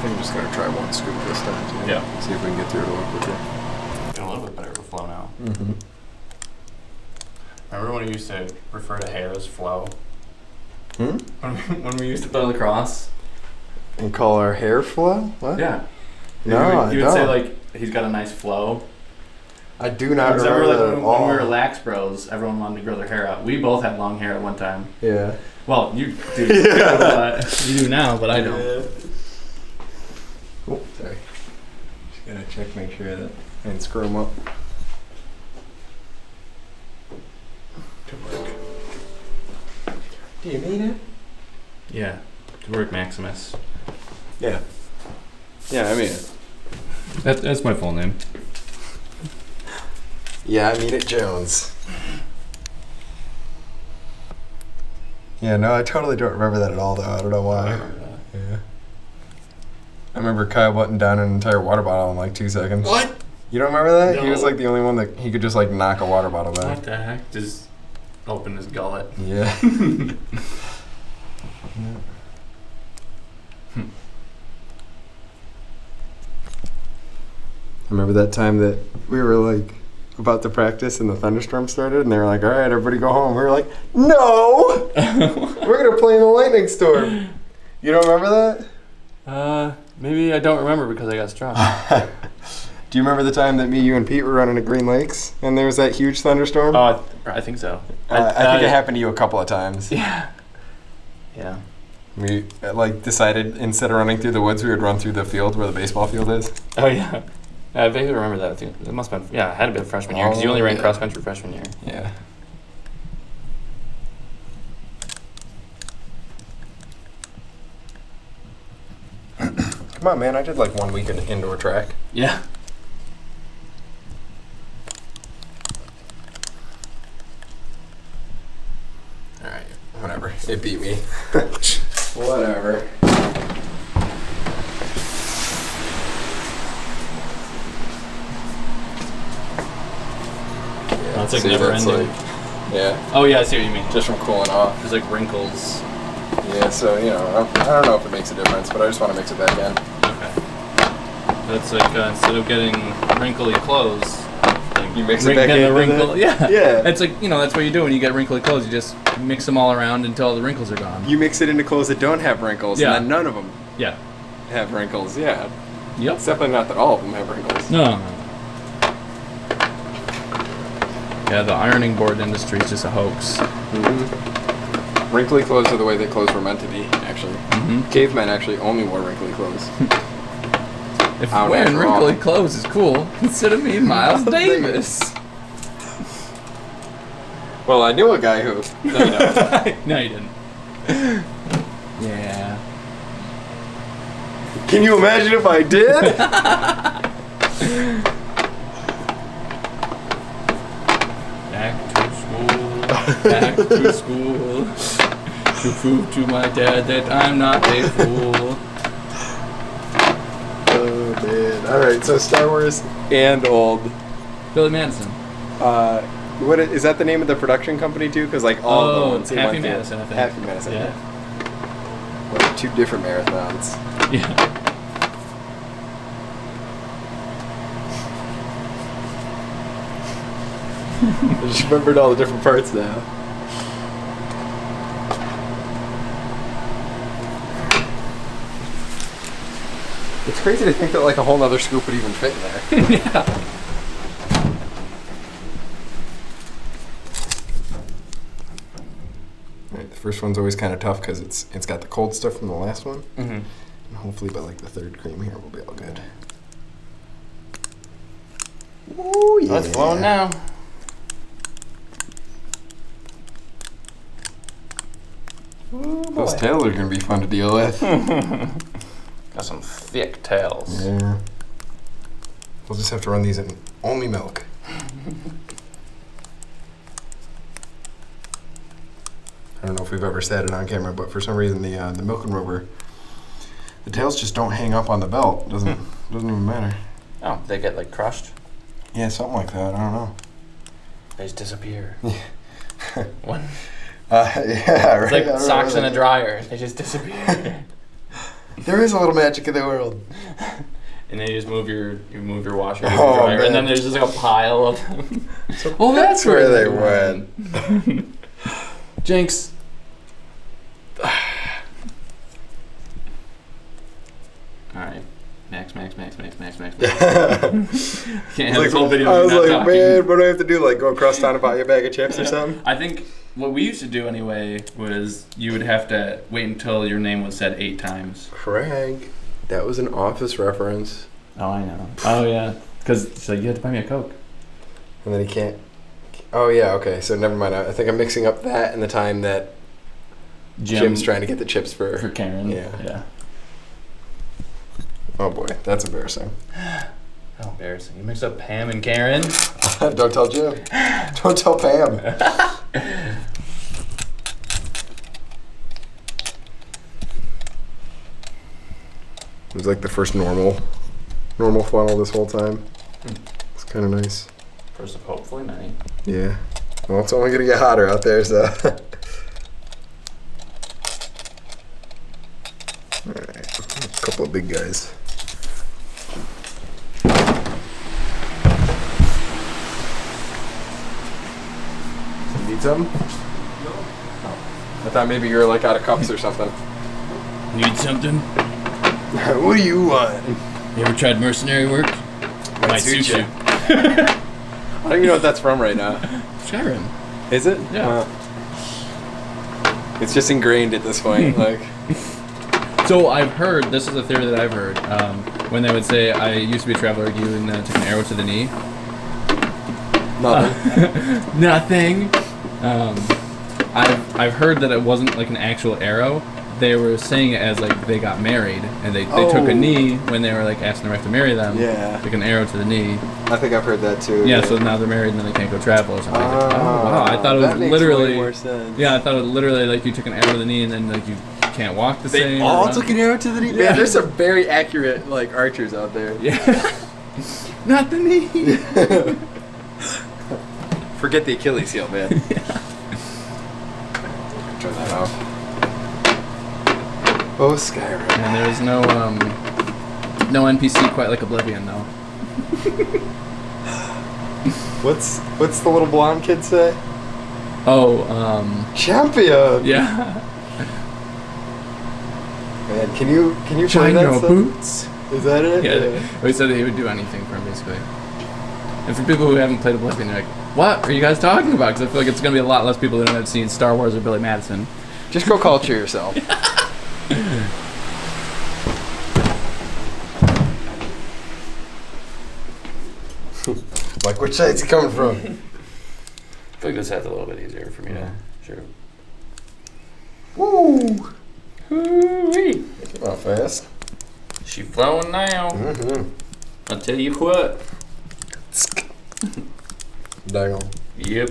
S2: think I'm just gonna try 1 scoop this time too.
S1: Yeah.
S2: See if we can get through it a little quicker.
S1: Getting a little bit better with flow now.
S2: Mm-hmm.
S1: Remember when we used to refer to hair as flow?
S2: Hmm?
S1: When we used to play lacrosse?
S2: And call our hair flow? What?
S1: Yeah.
S2: No,
S1: you would say like he's got a nice flow.
S2: I do not
S1: Because
S2: remember that at
S1: when
S2: all.
S1: we were lax bros, everyone wanted to grow their hair out. We both had long hair at one time.
S2: Yeah.
S1: Well, you do. You do now, but I don't.
S2: Oh, sorry. Just gotta check, make sure that I didn't screw them up. Good work. Do you mean it?
S1: Yeah. Good work, Maximus.
S2: Yeah. Yeah, I mean it.
S1: That's my full name.
S2: Yeah, I mean it, Jones. Yeah, no, I totally don't remember that at all, though. I don't know why. Yeah. I remember Kyle buttoned down an entire water bottle in like 2 seconds.
S1: What?
S2: You don't remember that?
S1: No.
S2: He was like the only one that he could just like knock a water bottle back.
S1: What the heck? Just open his gullet.
S2: Yeah. Remember that time that we were like about to practice and the thunderstorm started and they were like, all right, everybody go home. We were like, no! We're going to play in the lightning storm. You don't remember that?
S1: Maybe I don't remember because I got struck.
S2: Do you remember the time that me, you, and Pete were running to Green Lakes and there was that huge thunderstorm?
S4: Oh, I think so.
S2: I think it happened to you a couple of times.
S4: Yeah. Yeah.
S2: We decided instead of running through the woods, we would run through the field where the baseball field is.
S4: Oh, yeah. I vaguely remember that. I think it must have been, it had to be freshman year because you only ran cross country freshman year.
S2: Yeah. Come on, man. I did 1 week in indoor track.
S4: Yeah.
S2: Alright, whatever. It beat me. Whatever.
S1: Oh, it's never ending.
S2: Yeah.
S1: Oh yeah, I see what you mean.
S2: Just from cooling off.
S1: There's wrinkles.
S2: Yeah, so, I don't know if it makes a difference, but I just want to mix it back in.
S1: Okay. That's instead of getting wrinkly clothes,
S2: you mix it back in
S1: wrinkle. Yeah.
S2: Yeah.
S1: It's that's what you do when you get wrinkly clothes. You just mix them all around until the wrinkles are gone.
S2: You mix it into clothes that don't have wrinkles, and then none of them have wrinkles. Yeah.
S1: Yep.
S2: It's definitely not that all of them have wrinkles.
S1: No. Yeah, the ironing board industry is just a hoax.
S2: Mm-hmm. Wrinkly clothes are the way that clothes were meant to be, actually. Mm-hmm. Cavemen actually only wore wrinkly clothes.
S1: If wearing wrinkly clothes is cool, consider me Miles Davis.
S2: Well, I knew a guy who...
S1: No, you don't. No, you didn't. Yeah.
S2: Can you imagine if I did?
S1: Back to school, to prove to my dad that I'm not a fool.
S2: Oh, man. Alright, so Star Wars and old.
S1: Billy Madison.
S2: What is that the name of the production company, too? Because, all the ones...
S1: Happy Madison, I think.
S2: Happy Madison, yeah. Well, 2 different marathons.
S1: Yeah.
S2: I just remembered all the different parts now. It's crazy to think that a whole nother scoop would even fit in there.
S1: Yeah.
S2: Right, the first one's always kind of tough because it's got the cold stuff from the last one.
S4: Mm-hmm.
S2: And hopefully by the third cream here will be all good. Ooh, yeah.
S4: Oh, it's flowing now.
S2: Ooh, those tails are going to be fun to deal with.
S4: Got some thick tails.
S2: Yeah. We'll just have to run these in only milk. I don't know if we've ever said it on camera, but for some reason the milking rover, the tails just don't hang up on the belt. Doesn't even matter.
S4: Oh, they get crushed?
S2: Yeah, something like that. I don't know.
S4: They just disappear.
S2: Yeah.
S4: One.
S2: Yeah, right.
S4: It's like socks in a dryer. They just disappear.
S2: There is a little magic in the world.
S4: And then you just move your washer to the
S2: Oh,
S4: dryer,
S2: man.
S4: and then there's just a pile of them.
S2: So
S4: Oh, that's
S2: where
S4: where
S2: they
S4: they
S2: went.
S4: Jinx. Alright. Max. Can't have this whole video
S2: I was
S4: not
S2: like,
S4: talking.
S2: man, what do I have to do? Go across town and buy you a bag of chips or something?
S1: I think what we used to do anyway was you would have to wait until your name was said 8 times.
S2: Craig, that was an Office reference.
S1: Oh, I know. Oh, yeah. Because you had to buy me a Coke.
S2: And then he can't. Oh, yeah, okay. So never mind. I think I'm mixing up that and the time that Jim's trying to get the chips for
S1: Karen.
S2: Yeah. Oh, boy. That's embarrassing.
S4: How embarrassing. You mixed up Pam and Karen?
S2: Don't tell Jim. Don't tell Pam. It was like the first normal funnel this whole time. It's kind of nice.
S4: First of hopefully many.
S2: Yeah. Well, it's only going to get hotter out there, so. Alright. A couple of big guys. Need some? No. I thought maybe you were out of cups or something.
S1: Need something?
S2: What do you want?
S1: You ever tried mercenary work?
S2: No,
S1: might suit you.
S2: I don't even know what that's from right now.
S1: Skyrim.
S2: Is it?
S1: Yeah.
S2: It's just ingrained at this point. Like,
S1: So I've heard, this is a theory that I've heard, when they would say, I used to be a traveler like you and took an arrow to the knee.
S2: nothing.
S1: Nothing. I've heard that it wasn't like an actual arrow. They were saying it as like they got married and they took a knee when they were like asking their wife to marry them.
S2: Yeah.
S1: Like an arrow to the knee.
S2: I think I've heard that too.
S1: Yeah, so now they're married and then they can't go travel or something. Like, oh wow, I thought it was
S2: that makes
S1: literally.
S2: way more sense.
S1: Yeah, I thought it was literally like you took an arrow to the knee and then like you can't walk the same.
S2: They all
S1: or
S2: took an arrow to the knee.
S1: Yeah.
S2: Man, there's some very accurate like archers out there.
S1: Yeah. Not the knee.
S2: Forget the Achilles heel, man. Turn that off. Oh, Skyrim.
S1: And there's no NPC quite like Oblivion though.
S2: What's the little blonde kid say?
S1: Oh,
S2: Champion.
S1: yeah.
S2: Man, can you play
S1: Shine
S2: that
S1: your
S2: stuff?
S1: boots.
S2: Is that it?
S1: Yeah. He said that he would do anything for him basically. And for people who haven't played Oblivion, they're like, what are you guys talking about? Because I feel like it's going to be a lot less people that have seen Star Wars or Billy Madison.
S2: Just go culture yourself. Like, which side's he coming from?
S4: I feel like this has a little bit easier for me to shoot.
S2: Woo!
S1: Woo-wee.
S2: Came out fast.
S4: She flowing now.
S2: Mm-hmm.
S4: I'll tell you what.
S2: Dangle.
S4: Yep.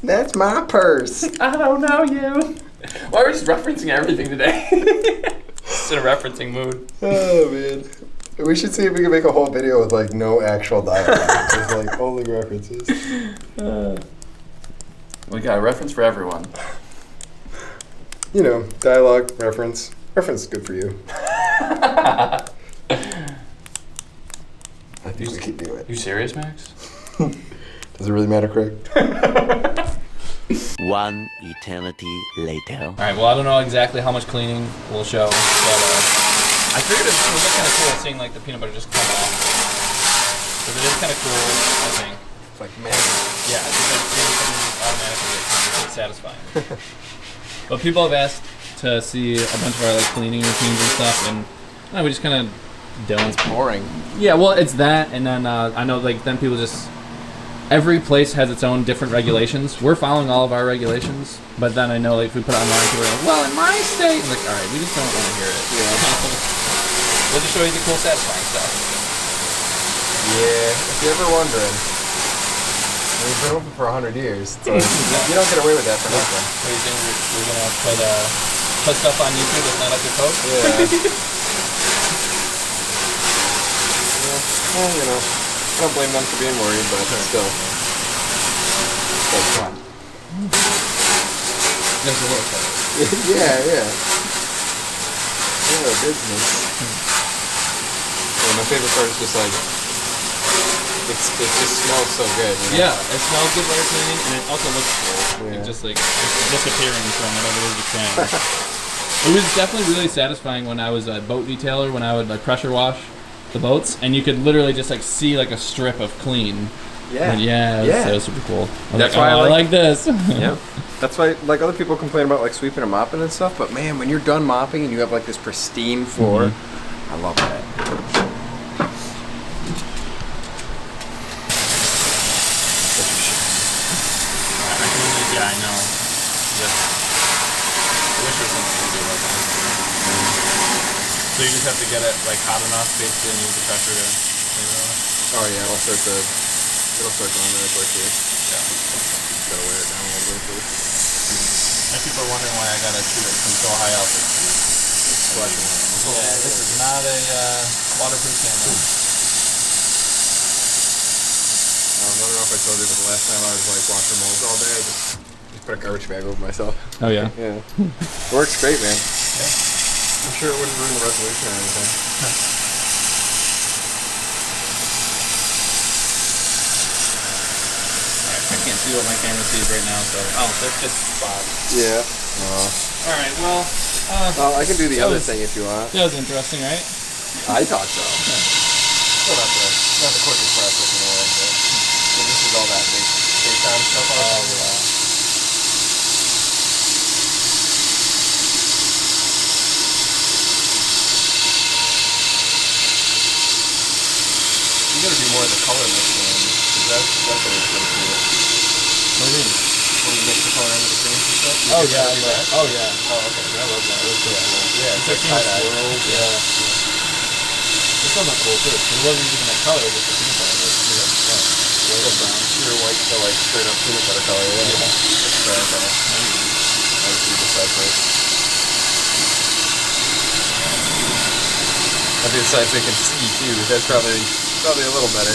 S2: That's my purse.
S4: I don't know you. Why are we just referencing everything today? Just in a referencing mood.
S2: Oh, man. We should see if we can make a whole video with, like, no actual dialogue. Just, like, only references.
S4: We got a reference for everyone.
S2: You know, dialogue, reference. Reference is good for you. I think we can do it.
S4: You serious, Max?
S2: Does it really matter, Craig?
S5: One eternity later.
S1: All right, well, I don't know exactly how much cleaning we'll show, but I figured it would look kind of cool seeing like the peanut butter just come off. Because it is kind of cool, I think.
S2: It's like magic.
S1: Yeah, I think that's automatically it's satisfying. But people have asked to see a bunch of our like cleaning routines and stuff, and we just kind of Dylan's
S2: Boring.
S1: Yeah, well, it's that, and then I know like then people just every place has its own different regulations. We're following all of our regulations, but then I know like if we put it online, people are like, well, in my state, I'm like, all right, we just don't want to hear it. Yeah. We'll just show you the cool, satisfying stuff.
S2: Yeah, if you're ever wondering, we've been open for 100 years, so you don't get away with that for nothing.
S1: So you think we're gonna put stuff on YouTube that's not up to code?
S2: Yeah. Well, you know, I don't blame them for being worried, but still. It's fun.
S1: There's a little code.
S2: Yeah. Yeah, business. Yeah, my favorite part is just like, it just smells so good. You know?
S1: Yeah, it smells good while you're cleaning, and it also looks cool.
S2: Yeah.
S1: It's just like disappearing from whatever it is you're trying. It was definitely really satisfying when I was a boat detailer, when I would like pressure wash the boats, and you could literally just like see like a strip of clean.
S2: Yeah.
S1: And that was super cool.
S2: That's
S1: why
S2: why
S1: I like this.
S2: Yeah. That's why, like, other people complain about, like, sweeping and mopping and stuff, but, man, when you're done mopping and you have, like, this pristine floor, I love that.
S1: Yeah, I know. Yes. I wish there was something to do about that. So you just have to get it like hot enough, basically, and use the pressure to clean it off.
S2: Oh, yeah, it'll start going really quickly.
S1: Yeah.
S2: Gotta wear it down a little bit first.
S1: And people are wondering why I gotta shoot it from so high up. It's splashing. Yeah, this is not a waterproof camera.
S2: I don't know if I told you, but the last time I was like washing molds all day, I just put a garbage bag over myself.
S1: Oh yeah.
S2: Yeah. Works great, man. Yeah. I'm sure it wouldn't ruin the resolution or anything.
S1: I can't see what my camera sees right now, so that's just spots.
S2: Yeah.
S1: All right, well.
S2: I can do the
S1: that
S2: other
S1: was-
S2: thing if you want.
S1: That was interesting, right?
S2: I thought so. Still not the quickest process in the world, but so this is all that bacon stuff on it. You gotta do more of the color mixing, because that's what it's pretty cool.
S1: What do you mean?
S2: When you mix the color into the creams and stuff.
S1: Oh yeah.
S2: Oh yeah. Oh okay. I love that. That's so cool. Yeah, it's like tie-dye.
S1: This one's not cool too. It wasn't even that color, just the peanut butter.
S2: White or brown. Pure white to like straight up peanut butter color. Yeah. That's brown color. I just do the side plate. I do the side so you can see too. That's probably a little better.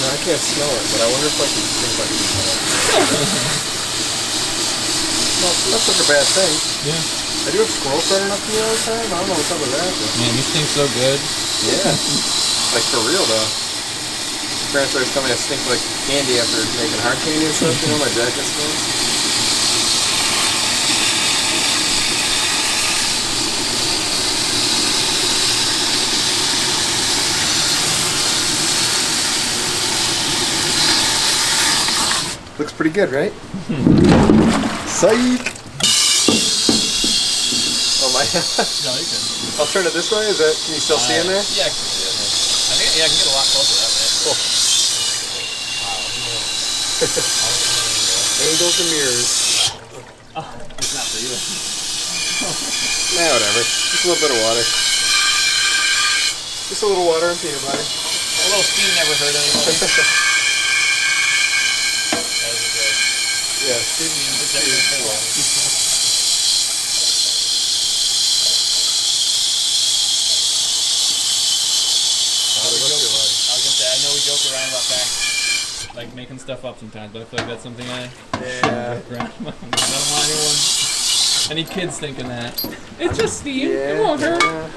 S2: I can't smell it, but I wonder if like these things like not such a bad thing.
S1: Yeah.
S2: I do have squirrels running up to me all the time. I don't know what's up with that. But
S1: Man, you stink so good.
S2: yeah. Like for real though. Parents always tell me I stink like candy after making hard candy and stuff, you know, my jacket smells. Looks pretty good, right? Psych! Oh my god.
S1: No, you can.
S2: I'll turn it this way, can you still see in there?
S1: Yeah, I can see it. I think I can get a lot closer that way.
S2: Cool. Angles and mirrors.
S1: Oh, it's not for you.
S2: Nah, whatever. Just a little bit of water. Just a little water and peanut butter.
S1: A little steam never hurt anybody.
S2: Yeah, steam.
S1: I was gonna say, I know we joke around about that, like making stuff up sometimes, but I feel like that's something I joke around about. I don't want any kids thinking that. It's just steam. It won't hurt.
S2: Better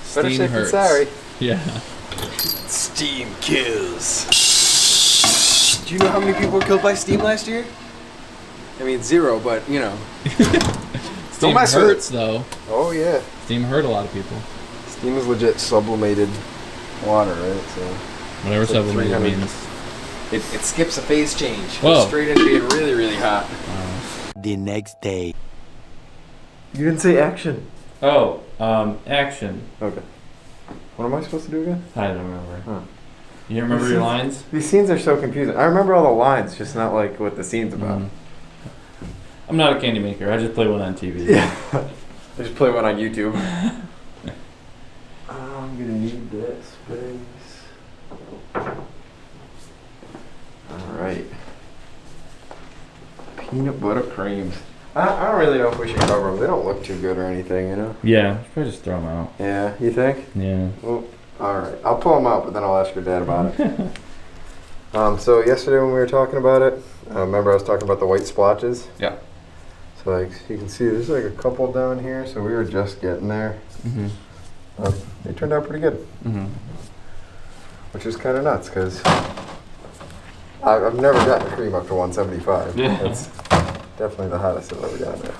S1: Steam
S2: safe than
S1: hurts.
S2: sorry.
S1: Yeah.
S2: Steam kills. Do you know how many people were killed by steam last year? I mean, 0, but you know.
S1: Steam
S2: mess with
S1: hurts though.
S2: Oh yeah.
S1: Steam hurt a lot of people.
S2: Steam is legit sublimated water, right? So
S1: Whatever
S2: it's like
S1: sublimated
S2: 300.
S1: means.
S2: It skips a phase change.
S1: Whoa.
S2: Goes straight into being really, really hot.
S5: The next day.
S2: You didn't say action.
S1: Oh, action.
S2: Okay. What am I supposed to do again?
S1: I don't remember.
S2: Huh.
S1: You remember your lines?
S2: These scenes are so confusing. I remember all the lines, just not like what the scene's about.
S1: I'm not a candy maker. I just play one on TV.
S2: Yeah. I just play one on YouTube. I'm gonna need that space. Alright. Peanut butter creams. I don't really know if we should cover them. They don't look too good or anything, you know?
S1: Yeah, you should probably just throw them out.
S2: Yeah, you think?
S1: Yeah.
S2: Well, alright. I'll pull them out, but then I'll ask your dad about it. So yesterday when we were talking about it, remember I was talking about the white splotches?
S1: Yeah.
S2: So like you can see there's like a couple down here, so we were just getting there.
S1: Mm-hmm.
S2: They turned out pretty good.
S1: Mm-hmm.
S2: Which is kind of nuts because I've never gotten a cream up to 175.
S1: Yeah.
S2: That's definitely the hottest I've ever gotten it.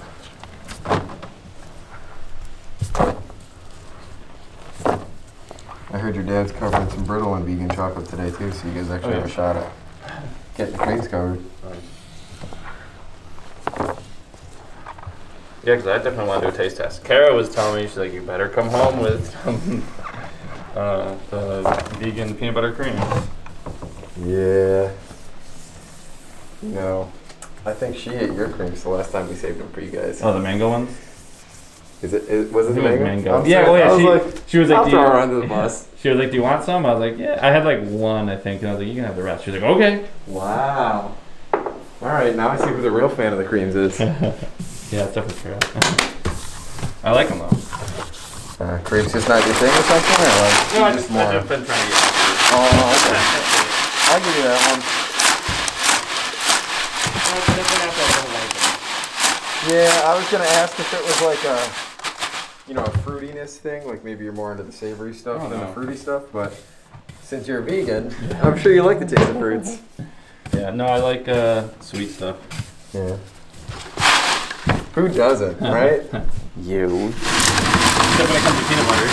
S2: I heard your dad's covering some brittle and vegan chocolate today too, so you guys actually have a shot at getting the creams covered.
S4: Yeah, because I definitely want to do a taste test. Kara was telling me, she's like, you better come home with the vegan peanut butter creams.
S2: Yeah. You know, I think she ate your creams the last time we saved them for you guys.
S4: Oh, the mango ones?
S2: Was it the mango? I'm
S1: Yeah,
S2: sorry.
S1: well, yeah.
S2: I was
S1: She was like,
S2: I'll throw her under the bus.
S1: She was like, "Do you want some?" I was like, "Yeah." I had like one, I think, and I was like, "You can have the rest." She was like, "Okay."
S2: Wow. All right, now I see who the real fan of the creams is.
S1: Yeah, it's definitely true. I like them though.
S2: Creams just not your thing or something, or like
S4: No, I
S2: just
S4: just,
S2: more?
S4: I've been trying to get.
S2: Oh, okay. I'll give you that one. Yeah, I was gonna ask if it was like a, you know, a fruitiness thing. Like maybe you're more into the savory stuff than the fruity stuff. But since you're a vegan, I'm sure you like the taste of fruits.
S1: Yeah, no, I like sweet stuff.
S2: Yeah. Who doesn't, right? You.
S1: Except when it comes to peanut butter.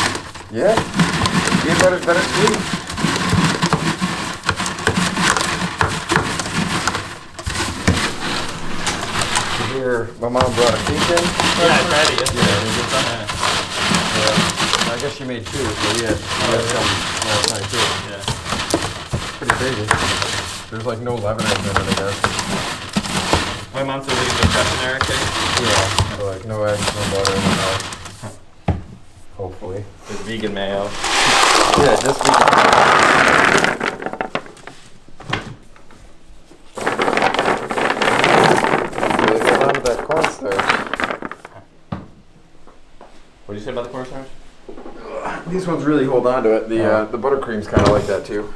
S2: Yeah. Peanut butter's better sweet. Here, my mom brought a pecan.
S4: Yeah, I tried it yesterday.
S2: I guess she made two, so we had some last night too.
S4: Yeah.
S2: Pretty crazy. There's like no leavening in it, I guess.
S4: My mom said we use a questionnaire cake.
S2: Yeah. So like no eggs, no butter, no milk. Hopefully.
S4: It's vegan mayo.
S2: Yeah, just vegan. Really hold on to that cornstarch.
S4: What did you say about the cornstarch?
S2: These ones really hold on to it. The buttercream's kind of like that too.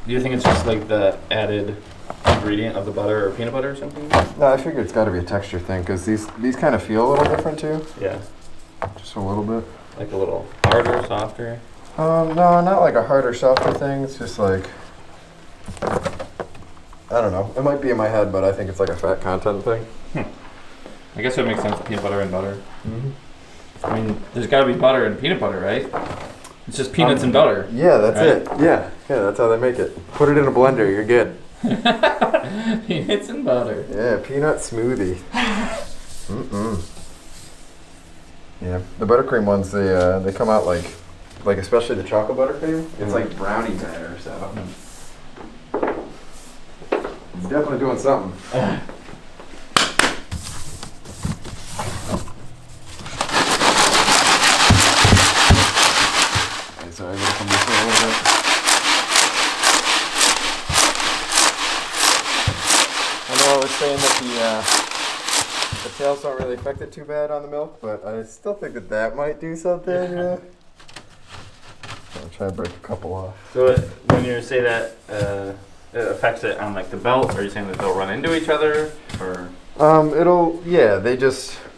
S1: Do you think it's just like the added ingredient of the butter or peanut butter or something?
S2: No, I figure it's got to be a texture thing because these kind of feel a little different too.
S1: Yeah.
S2: Just a little bit.
S1: Like a little harder, softer?
S2: No, not like a harder, softer thing. It's just like, I don't know. It might be in my head, but I think it's like a fat content thing.
S1: I guess it makes sense, peanut butter and butter.
S2: Mm-hmm.
S1: I mean, there's got to be butter in peanut butter, right? It's just peanuts and butter.
S2: Yeah, that's
S1: right?
S2: it. Yeah, that's how they make it. Put it in a blender, you're good.
S1: Peanuts and butter.
S2: Yeah, peanut smoothie. Yeah, the buttercream ones, they come out like especially the chocolate buttercream. It's like brownie batter, so it's definitely doing something. Sorry, I'm gonna come this way a little bit. I know I was saying that the tails don't really affect it too bad on the milk, but I still think that might do something. Yeah. I'll try to break a couple off.
S4: So when you say that it affects it on like the belt, are you saying that they'll run into each other, or?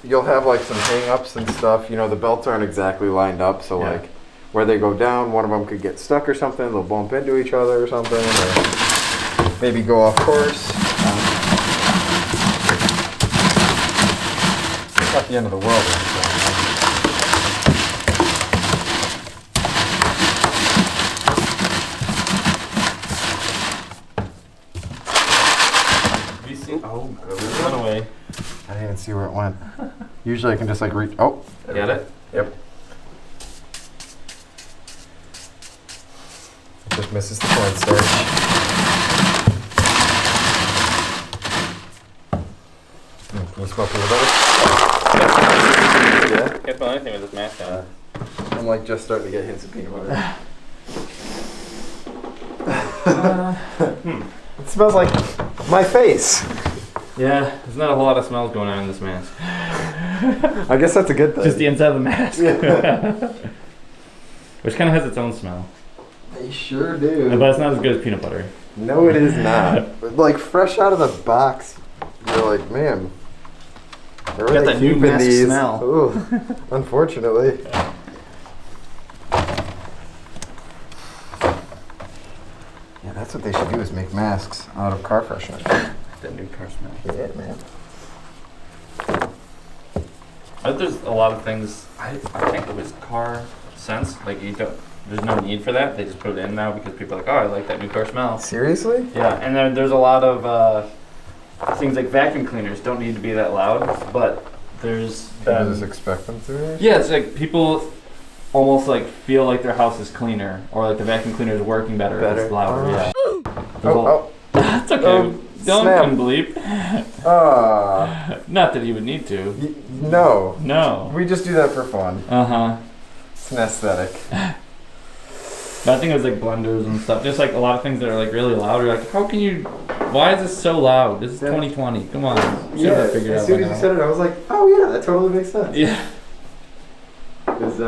S2: You'll have like some hang-ups and stuff. You know, the belts aren't exactly lined up, so like where they go down, one of them could get stuck or something. They'll bump into each other or something, or maybe go off course. It's not the end of the world or anything.
S4: Have you seen? Oh, it went away.
S2: I didn't even see where it went. Usually I can just like reach. Oh,
S4: Get it?
S2: yep. Just misses the cornstarch. Can you smell peanut butter? Yeah.
S4: Can't smell anything with this mask on.
S2: I'm like just starting to get hints of peanut butter. It smells like my face.
S1: Yeah, there's not a whole lot of smells going on in this mask.
S2: I guess that's a good thing.
S1: Just the inside of the mask.
S2: Yeah.
S1: Which kind of has its own smell.
S2: They sure do.
S1: But it's not as good as peanut butter.
S2: No, it is not. But like fresh out of the box, you're like, man. Where
S1: Got
S2: are they
S1: that new
S2: keeping
S1: mask
S2: these?
S1: smell.
S2: Ooh, unfortunately. Yeah, that's what they should do is make masks out of car freshener.
S1: That new car smell.
S2: Yeah, man.
S1: I think there's a lot of things. I think it was car sense. Like there's no need for that. They just put it in now because people are like, oh, I like that new car smell.
S2: Seriously?
S1: Yeah, and then there's a lot of things like vacuum cleaners don't need to be that loud, but there's
S2: People just expect them to.
S1: yeah, it's like people almost like feel like their house is cleaner or like the vacuum cleaner is working better if it's louder. Yeah.
S2: Oh,
S1: It's okay. Don't
S2: Snap.
S1: bleep. Not that you would need to.
S2: No.
S1: No.
S2: We just do that for fun.
S1: Uh-huh.
S2: It's an aesthetic.
S1: But I think it was like blenders and stuff. Just like a lot of things that are like really loud. You're like, how can you? Why is this so loud? This is 2020. Come on. Should have figured
S2: as
S1: out
S2: soon
S1: by
S2: as you
S1: now.
S2: said it, I was like, oh yeah, that totally makes sense.
S1: Yeah.
S2: Because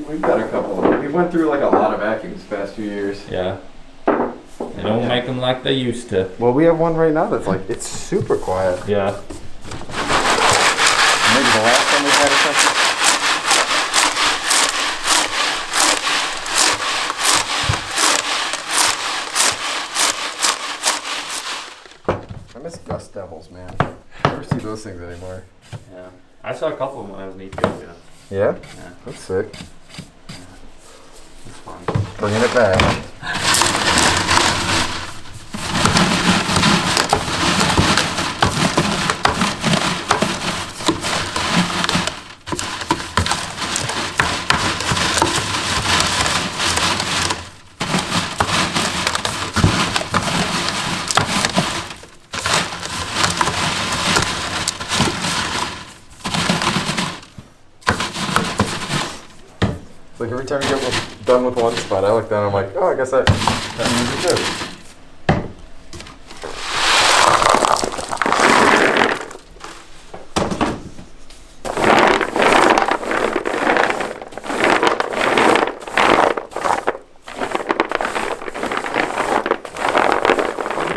S2: we've got a couple. We went through like a lot of vacuums the past few years.
S1: Yeah. They don't make them like they used to.
S2: Well, we have one right now that's like, it's super quiet.
S1: Yeah.
S2: Maybe the last time we had it something. I miss dust devils, man. I never see those things anymore.
S1: Yeah. I saw a couple of them when I was in Ethiopia.
S2: Yeah?
S1: Yeah.
S2: That's sick.
S1: It's fun.
S2: Bringing it back. Like every time you get done with one spot, I look down and I'm like, oh, I guess that means it too.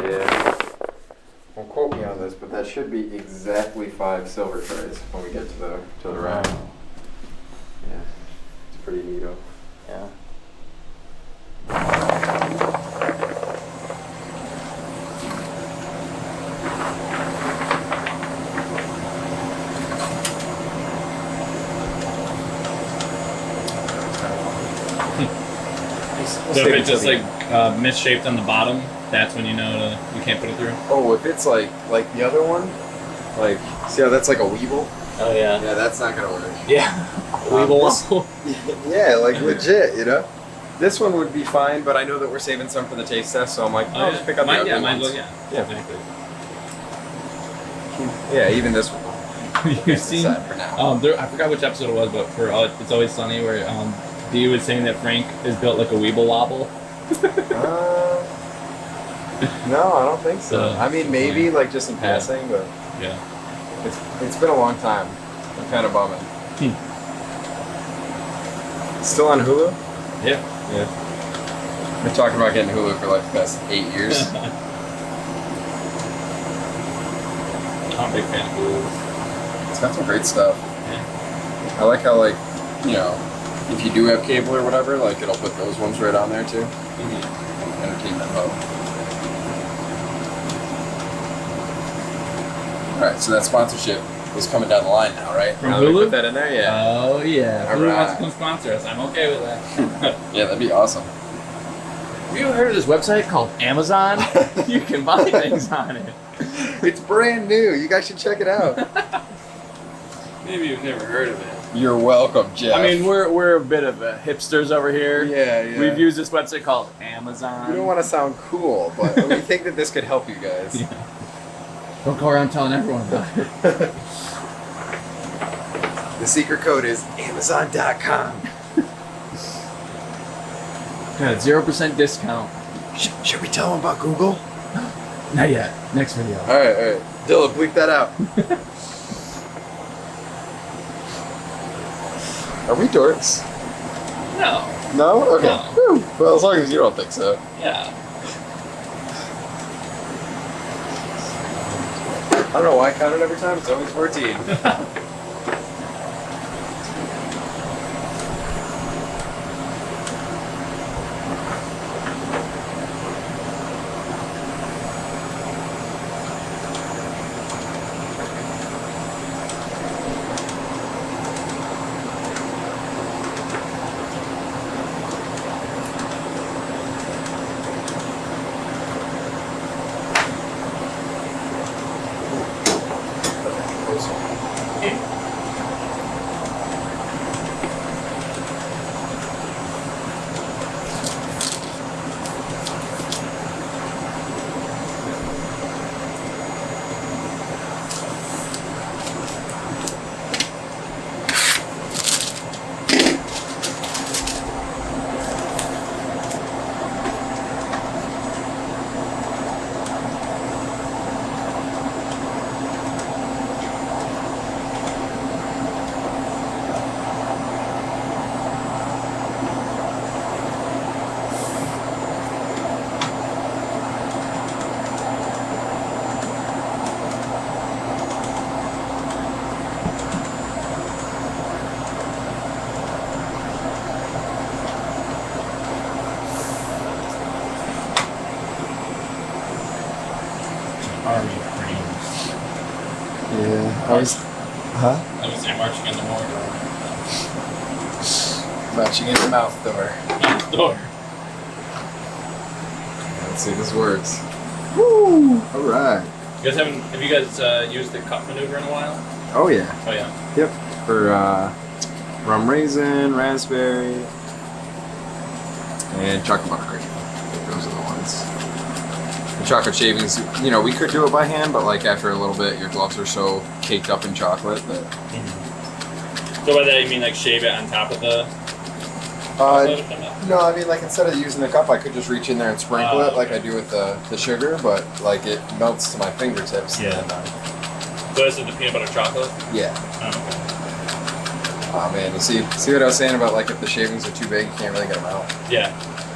S2: Yeah. Don't quote me on this, but that should be exactly 5 silver trays when we get to the rack. Yeah. Pretty neato.
S1: Yeah. So if it's just like misshaped on the bottom, that's when you know you can't put it through?
S2: Oh, if it's like the other one, like, see how that's like a weeble?
S1: Oh yeah.
S2: Yeah, that's not gonna work.
S1: Yeah. Weeble.
S2: Yeah, like legit, you know? This one would be fine, but I know that we're saving some for the taste test, so I'm like, I'll just pick up the other
S1: might as
S2: ones.
S1: well, yeah. Exactly.
S2: Yeah, even this one.
S1: You've seen,
S2: Decide for now.
S1: I forgot which episode it was, but for It's Always Sunny, where Dee was saying that Frank is built like a weeble wobble.
S2: No, I don't think so.
S1: So,
S2: I mean, maybe like just in passing, but
S1: Yeah.
S2: it's been a long time. I'm kind of bumming. Still on Hulu?
S1: Yeah.
S2: Yeah. We're talking about getting Hulu for like the past 8 years.
S1: I'm a big fan of Hulu.
S2: It's got some great stuff.
S1: Yeah.
S2: I like how, like, you know, if you do have cable or whatever, like it'll put those ones right on there too. Entertainment hub. Alright, so that sponsorship is coming down the line now, right?
S1: From
S2: Now that we
S1: Hulu?
S2: put that in there, yeah.
S1: Oh yeah. Hulu
S2: Alright.
S1: wants to come sponsor us. I'm okay with that.
S2: Yeah, that'd be awesome.
S1: Have you ever heard of this website called Amazon? You can buy things on it.
S2: It's brand new. You guys should check it out.
S1: Maybe you've never heard of it.
S2: You're welcome, Jeff.
S1: I mean, we're a bit of hipsters over here.
S2: yeah.
S1: We've used this website called Amazon.
S2: We don't want to sound cool, but we think that this could help you guys.
S1: Yeah. Don't go around telling everyone about it.
S2: The secret code is Amazon.com.
S1: Got a 0% discount.
S2: Should we tell them about Google?
S1: Not yet. Next video.
S2: All right. Dylan, bleep that out. Are we dorks?
S1: No.
S2: No? Okay.
S1: No.
S2: Whew. Well, as long as you don't think so.
S1: Yeah.
S2: I don't know why I count it every time. It's always 14.
S1: I would say marching in the morning.
S2: Marching in the mouth door.
S1: Mouth door.
S2: Let's see if this works. Woo! Alright.
S1: You guys have you guys used the cup maneuver in a while?
S2: Oh yeah.
S1: Oh yeah.
S2: Yep. For rum raisin, raspberry, and chocolate butter cream. Those are the ones. The chocolate shavings, you know, we could do it by hand, but like after a little bit, your gloves are so caked up in chocolate that.
S1: So by that you mean like shave it on top of the
S2: No, I mean like instead of using the cup, I could just reach in there and sprinkle it like I do with the sugar, but like it melts to my fingertips.
S1: Yeah.
S2: And,
S1: So this is the peanut butter chocolate?
S2: yeah.
S1: Oh, okay.
S2: Oh man, you see what I was saying about like if the shavings are too big, you can't really get them out.
S1: Yeah.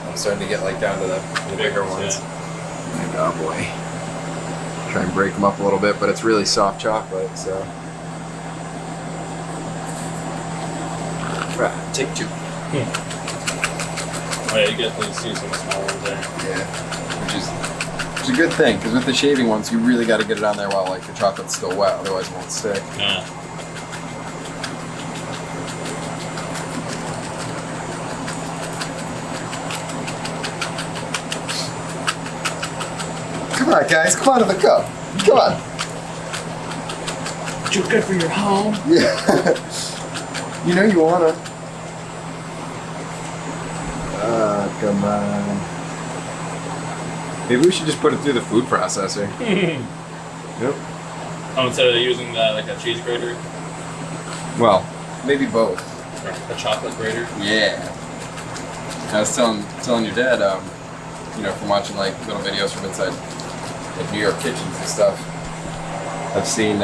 S2: I'm starting to get like down to the bigger ones.
S1: Yeah.
S2: Oh boy. Try and break them up a little bit, but it's really soft chocolate, so. Right, take two.
S1: Oh yeah, you get to see some small ones there.
S2: Yeah, which is a good thing, because with the shaving ones, you really got to get it on there while like the chocolate's still wet, otherwise it won't stick.
S1: Yeah.
S2: Come on, guys, come on to the cup. Come on.
S1: Too good for your home.
S2: Yeah. You know you wanna. Come on. Maybe we should just put it through the food processor. Yep.
S1: Oh, instead of using like a cheese grater
S2: Well, maybe both.
S1: or a chocolate grater.
S2: Yeah. I was telling your dad, you know, from watching like little videos from inside like New York kitchens and stuff. I've seen,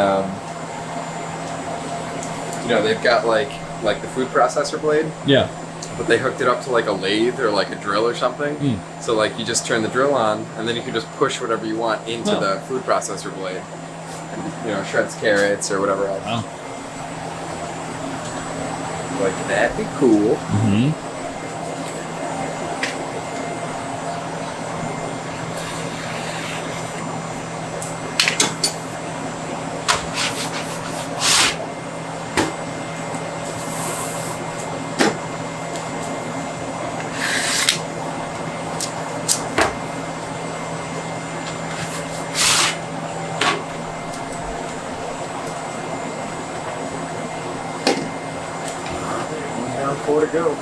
S2: you know, they've got like the food processor blade,
S1: Yeah.
S2: but they hooked it up to like a lathe or like a drill or something. So like you just turn the drill on, and then you can just push whatever you want into the food processor blade. And, you know, shreds carrots or whatever else.
S1: Wow.
S2: Like that'd be cool.
S1: Mm-hmm.
S2: Down 4 to go.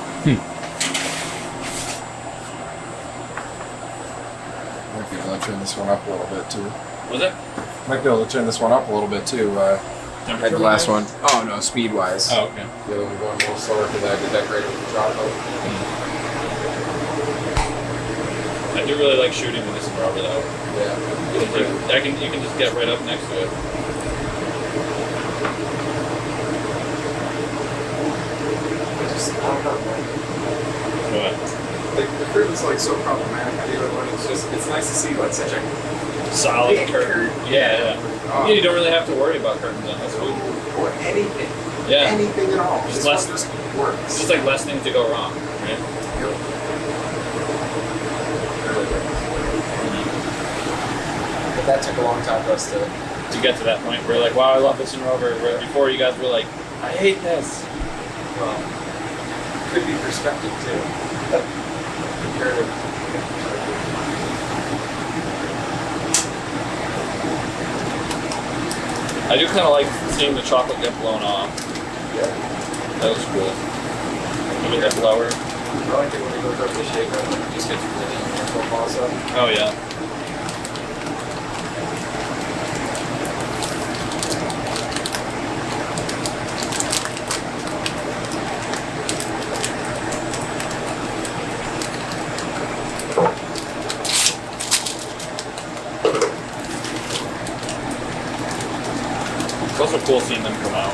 S2: Might be able to turn this one up a little bit too.
S1: Was it?
S2: Might be able to turn this one up a little bit too. Had the last one. Oh no, speed wise.
S1: Oh, okay.
S2: The other one going a little slower because I had to decorate it with the chocolate.
S1: I do really like shooting with this rubber though.
S2: Yeah.
S1: You can just get right up next to it.
S2: I don't know, man.
S1: What?
S2: Like the fruit is like so problematic. I do it when it's nice to see like such a
S1: Solid
S2: big
S1: curtain. Yeah.
S2: Oh.
S1: Yeah, you don't really have to worry about curtains on this food.
S2: Or anything.
S1: Yeah.
S2: Anything at all.
S1: Just
S2: This
S1: less-
S2: one just works.
S1: It's just like less things to go wrong, right?
S2: But that took a long time for us to.
S1: To get to that point where you're like, wow, I love this and over. Where before you guys were like, I hate this.
S2: Well, could be perspective too. Comparative.
S1: I do kind of like seeing the chocolate get blown off.
S2: Yeah.
S1: That was cool. Maybe that blower.
S2: I like it when it goes over the shaker. It just gets really uniform also.
S1: Oh yeah. It's also cool seeing them come out.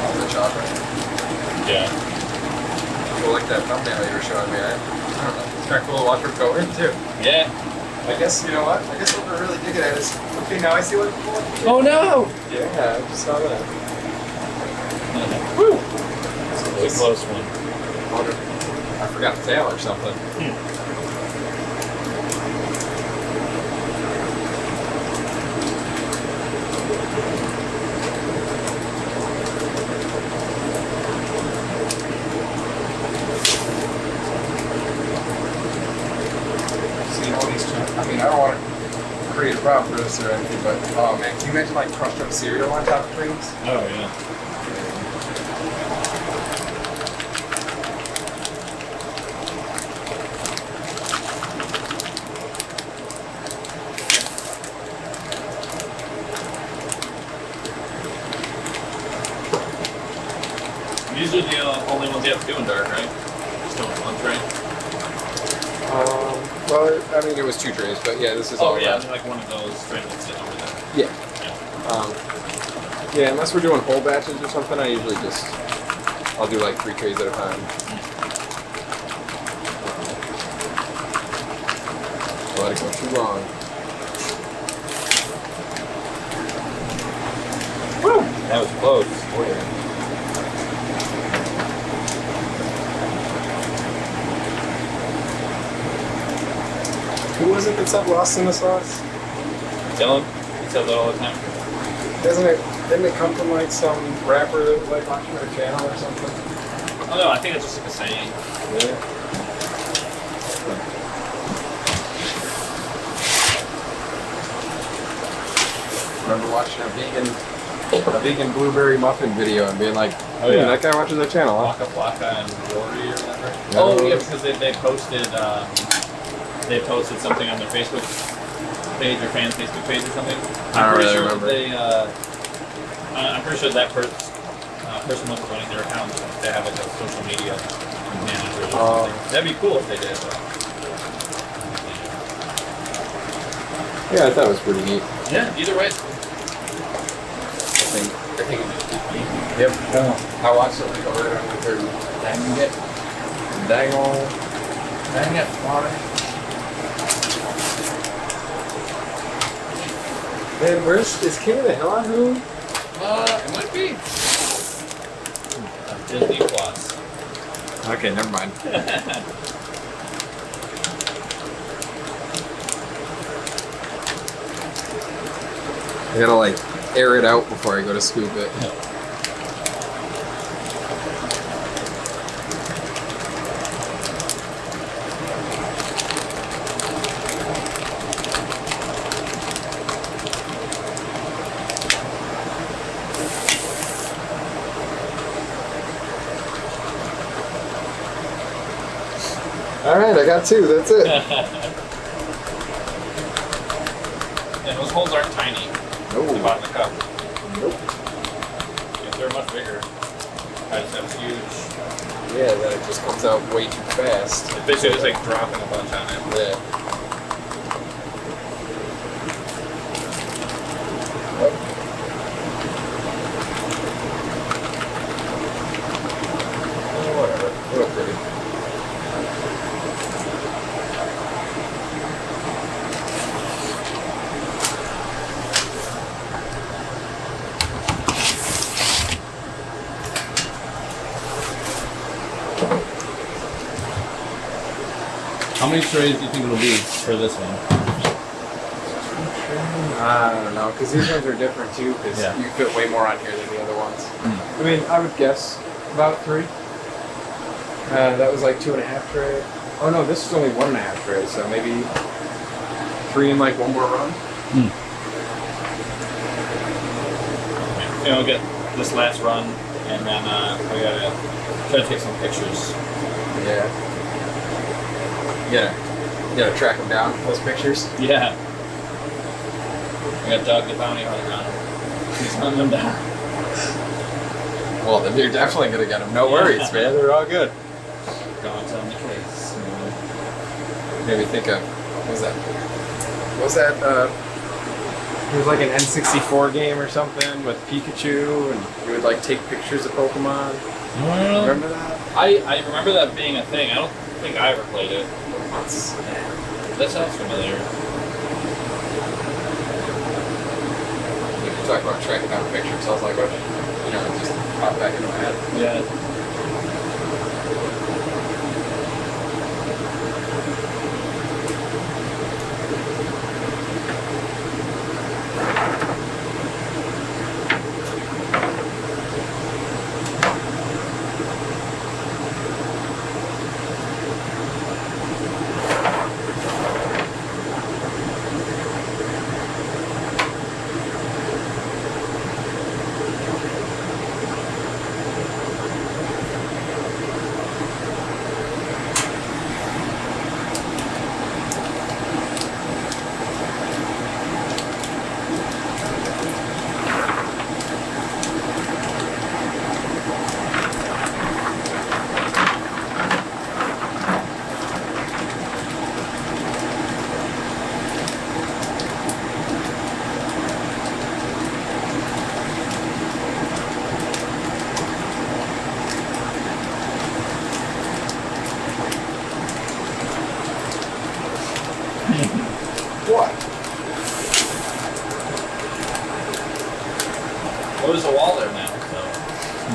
S2: All the chocolate.
S1: Yeah.
S2: Well, like that thumbnail you were showing me. I don't know. It's kind of cool to watch her go in too.
S1: Yeah.
S2: I guess, you know what? I guess what we're really digging at is, okay, now I see what people want to do.
S1: Oh no!
S2: Yeah, I just saw that.
S1: Woo! It's a close one.
S2: I forgot the tail or something. problem for this or anything, but oh man, can you imagine like crushed up cereal on top of creams?
S1: Oh yeah. These are the only ones you have to do in dark, right? Just doing one tray.
S2: Well, I mean, it was 2 trays, but yeah, this is all.
S1: Oh yeah,
S2: red.
S1: like one of those trays that's sitting over there.
S2: Yeah. Yeah, unless we're doing whole batches or something, I usually just I'll do like 3 trays at a time. Don't let it go too long.
S1: Woo! That was close.
S2: Oh yeah. Who was it that said lost in the sauce?
S1: Dylan, he says that all the time.
S2: Didn't it come from like some rapper that like watching their channel or something?
S1: Oh no, I think it's just like a saying.
S2: Yeah. Remember watching a vegan blueberry muffin video and being like,
S1: Oh, yeah.
S2: that guy watches our channel, huh?
S1: Waka Flocka and Rory or whatever.
S2: Yeah.
S1: Oh yeah, because they posted something on their Facebook page or fan Facebook page or something.
S2: I don't really remember.
S1: I'm pretty sure that person was running their account. They have like a social media manager or something. That'd be cool if they did. But.
S2: Yeah, I thought it was pretty neat.
S1: Yeah, either way.
S2: I think it just keeps me. Yep. I watched it like over on the third. Dang it. Dang it, water. Man, is King of the Hill on Hulu?
S1: It might be. Disney Plus.
S2: Okay, never mind. I gotta like air it out before I go to scoop it. Alright, I got 2, that's it.
S1: And those holes aren't tiny.
S2: No.
S1: The bottom of the cup.
S2: Nope.
S1: If they're much bigger, I just have huge.
S2: Yeah, then it just comes out way too fast.
S1: It's basically just like dropping a bunch on it.
S2: Yeah. Whatever. They look pretty.
S1: How many trays do you think it'll be for this one?
S2: I don't know, because these ones are different too, because
S1: Yeah.
S2: you fit way more on here than the other ones. I mean, I would guess about 3. That was like 2.5 trays. Oh no, this is only 1.5 trays, so maybe 3 in like one more run.
S1: You know, get this last run, and then we gotta try to take some pictures.
S2: Yeah. You gotta track them down, those pictures.
S1: Yeah. I got Doug the bounty hunter on him. He's hunting them down.
S2: Well, then you're definitely gonna get them. No worries, man. They're all good.
S1: Dogs on the case.
S2: Maybe think of, what was that, it was like an N64 game or something with Pikachu, and you would like take pictures of Pokemon. Remember that?
S1: I remember that being a thing. I don't think I ever played it.
S2: That's,
S1: That sounds familiar.
S2: you talk about tracking down pictures, I was like, what? You know, it just popped back into my head.
S1: Yeah.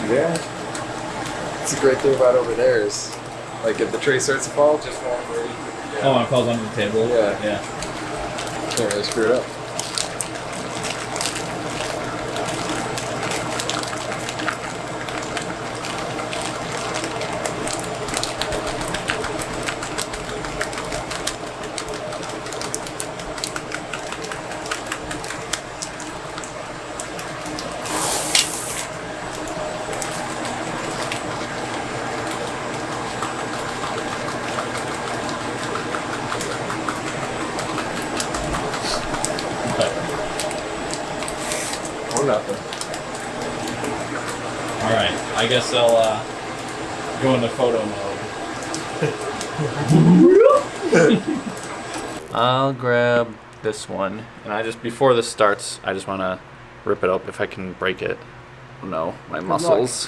S2: Yeah. It's a great thing about over there is, like, if the tray starts to fall, just fall where you
S1: Oh, when it falls under the table?
S2: Yeah.
S1: Yeah.
S2: can't really screw it up. Or nothing.
S1: Alright, I guess I'll go into photo mode. I'll grab this one, and I just, before this starts, I just want to rip it up if I can break it. No, my muscles.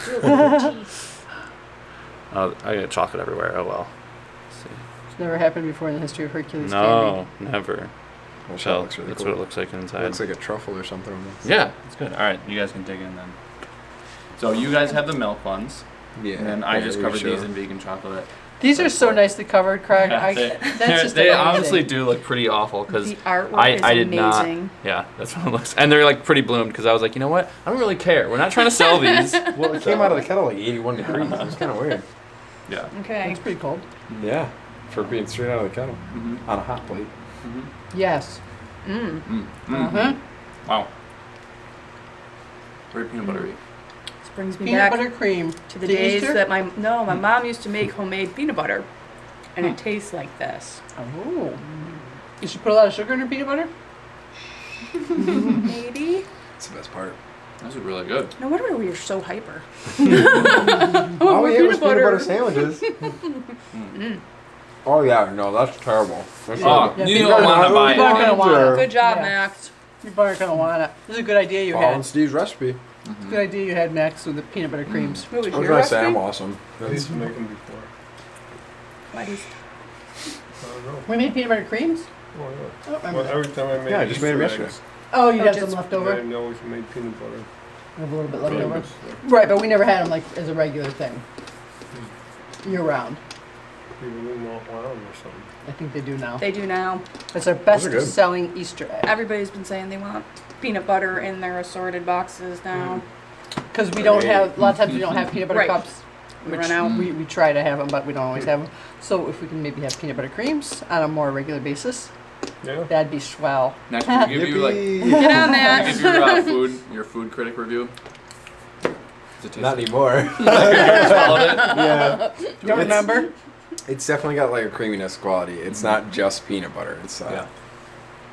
S1: Oh, I got chocolate everywhere. Oh well. Let's see.
S6: It's never happened before in the history of Hercules
S1: No, never.
S2: Well,
S1: Shell.
S2: looks really
S1: That's
S2: cool.
S1: what it looks like inside.
S2: It looks like a truffle or something on this.
S1: Yeah, it's good. All right, you guys can dig in then. So you guys have the milk ones,
S2: Yeah.
S1: and then I just
S2: we
S1: covered
S2: show.
S1: these in vegan chocolate.
S6: These are so nicely covered, Craig.
S1: Yeah,
S6: That's just
S1: they
S6: amazing.
S1: honestly do look pretty awful because
S7: The artwork
S1: I
S7: is
S1: did not.
S7: amazing.
S1: Yeah, that's what it looks. And they're like pretty bloomed because I was like, you know what? I don't really care. We're not trying to sell these.
S2: Well, it came out of the kettle like 81 degrees. It was kind of weird.
S1: Yeah.
S7: Okay.
S6: It's pretty cold.
S2: Yeah. For being straight out of the kettle
S1: Mm-hmm.
S2: on a hot plate.
S6: Yes.
S1: Mm-hmm. Wow. Very peanut buttery.
S7: This brings me
S6: Peanut
S7: back
S6: butter cream.
S7: to the
S6: To
S7: days
S6: Easter?
S7: that my mom used to make homemade peanut butter, and it tastes like this.
S6: Oh. You should put a lot of sugar in your peanut butter?
S7: Maybe.
S2: That's the best part.
S1: Those are really good.
S7: No wonder we are so hyper.
S2: Oh,
S7: we're
S2: yeah, it was
S7: peanut
S2: peanut butter
S7: butter.
S2: sandwiches. Oh, yeah, no, that's terrible. That's
S1: Oh,
S6: Yeah,
S1: you
S6: peanut
S1: don't
S6: butter-
S1: want to buy
S6: You're not
S1: it.
S6: gonna want it.
S7: Good job,
S6: Yeah.
S7: Max.
S6: You aren't gonna want it. This is a good idea you
S2: Following
S6: had.
S2: Steve's recipe.
S6: It's a good idea you had, Max, with the peanut butter creams.
S7: What was
S2: I was
S7: your
S2: gonna say
S7: recipe?
S2: I'm awesome.
S3: I used to make them before.
S7: Why does-
S3: I don't know.
S6: We made peanut butter creams?
S3: Oh,
S6: I
S3: yeah.
S6: don't remember
S3: Well,
S6: that.
S3: every time I made
S2: Yeah, I just made them
S3: Easter
S2: yesterday.
S3: eggs,
S6: Oh, you
S7: Oh,
S6: had
S7: just-
S6: some left over?
S3: I always made peanut butter.
S6: I have a little bit left over.
S3: Famous,
S6: Right, but we never had them like as a regular thing. Year round.
S3: People didn't want one or something.
S6: I think they do now.
S7: They do now.
S6: It's our best
S2: good.
S6: selling Easter egg.
S7: Everybody's been saying they want peanut butter in their assorted boxes now.
S6: Because we don't have, a lot of times we don't have peanut butter
S7: Right.
S6: cups.
S7: We
S6: Which
S7: run out.
S6: we try to have them, but we don't always have them. So if we can maybe have peanut butter creams on a more regular basis,
S3: Yeah.
S6: that'd be swell.
S1: Next, we'll give you like
S2: Yippee!
S7: Get on
S1: we'll
S7: that.
S1: give your food critic review.
S2: Not anymore.
S1: Swallowed it.
S2: Yeah.
S6: Don't remember?
S2: It's definitely got like a creaminess quality. It's not just peanut butter. It's
S1: Yeah.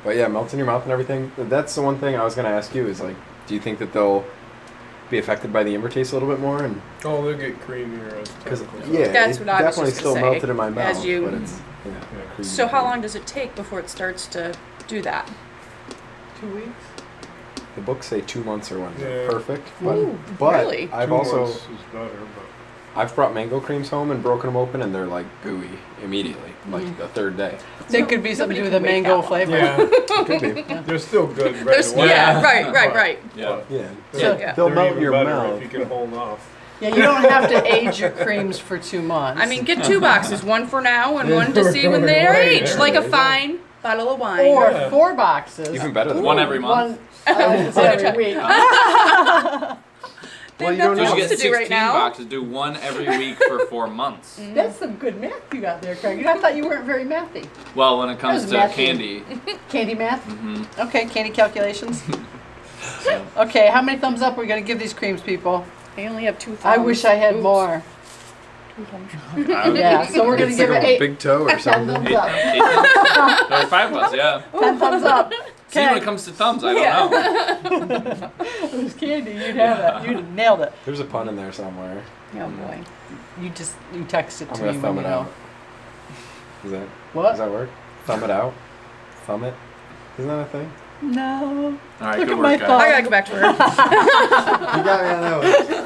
S2: But yeah, melts in your mouth and everything. That's the one thing I was gonna ask you is like, do you think that they'll be affected by the amber taste a little bit more? And
S3: Oh, they'll get creamier as time
S2: because
S3: goes
S2: yeah,
S3: on.
S7: That's
S2: it
S7: what I was
S2: definitely
S7: just
S2: still
S7: gonna say,
S2: melted in my mouth.
S7: as you-
S2: but it's yeah. creamy.
S7: So how long does it take before it starts to do that?
S6: 2 weeks?
S2: The books say 2 months are when they're
S3: Yeah.
S2: perfect. But
S7: Ooh,
S2: but
S7: really?
S2: I've
S3: 2
S2: also
S3: months is better, but
S2: I've brought mango creams home and broken them open and they're like gooey immediately, like the third day.
S6: They could be something to do with the
S7: Nobody can
S6: mango
S7: wait
S6: flavor.
S3: yeah,
S2: Could be.
S3: they're still good right
S7: There's,
S3: away.
S7: yeah, right.
S1: Yeah.
S2: Yeah.
S3: They're-
S7: Yeah.
S2: They'll
S3: they're
S2: melt
S3: even
S2: your
S3: better
S2: mouth.
S3: if you can hold off.
S6: Yeah, you don't have to age your creams for 2 months.
S7: I mean, get 2 boxes, one for now and one to see when they're
S3: Right,
S7: aged,
S3: yeah,
S7: like a
S3: there you go.
S7: fine bottle of wine.
S6: or
S3: Yeah.
S6: 4 boxes.
S2: Even better than
S1: One every month.
S6: One every week.
S7: They
S2: Well,
S7: have
S2: you don't
S1: You
S7: nothing
S1: should
S7: else
S1: get
S7: to do
S1: 16
S7: right now.
S1: boxes. Do one every week for 4 months.
S6: That's some good math you got there, Craig. I thought you weren't very mathy.
S1: Well, when it comes
S6: was
S1: to
S6: mathy.
S1: candy,
S6: Candy math?
S1: hmm
S6: Okay, candy calculations. Okay, how many thumbs up are we going to give these creams, people?
S7: I only have 2 thumbs.
S6: I wish I had
S7: Oops.
S6: more.
S7: 2 thumbs.
S6: Yeah, so we're going to
S2: It's
S6: give
S2: like
S6: it
S2: a
S6: 8.
S2: big toe or
S6: 10
S2: something.
S6: thumbs up.
S1: There are 5 of us, yeah.
S6: 10 thumbs up.
S1: See, when
S6: Okay.
S1: it comes to thumbs, I don't know.
S6: If it was candy, you'd have it. You'd nailed it.
S2: There's a pun in there somewhere.
S7: Oh boy.
S6: You text it
S2: I'm
S6: to
S2: gonna
S6: me
S2: thumb
S6: when
S2: it
S6: you know.
S2: out. Is that
S6: What?
S2: does that work? Thumb it out? Thumb it? Isn't that a thing?
S6: No.
S1: All right,
S6: Look
S1: good
S6: at my
S1: work,
S6: thumb.
S1: guys.
S7: I gotta go back to work.
S2: You got me on that one.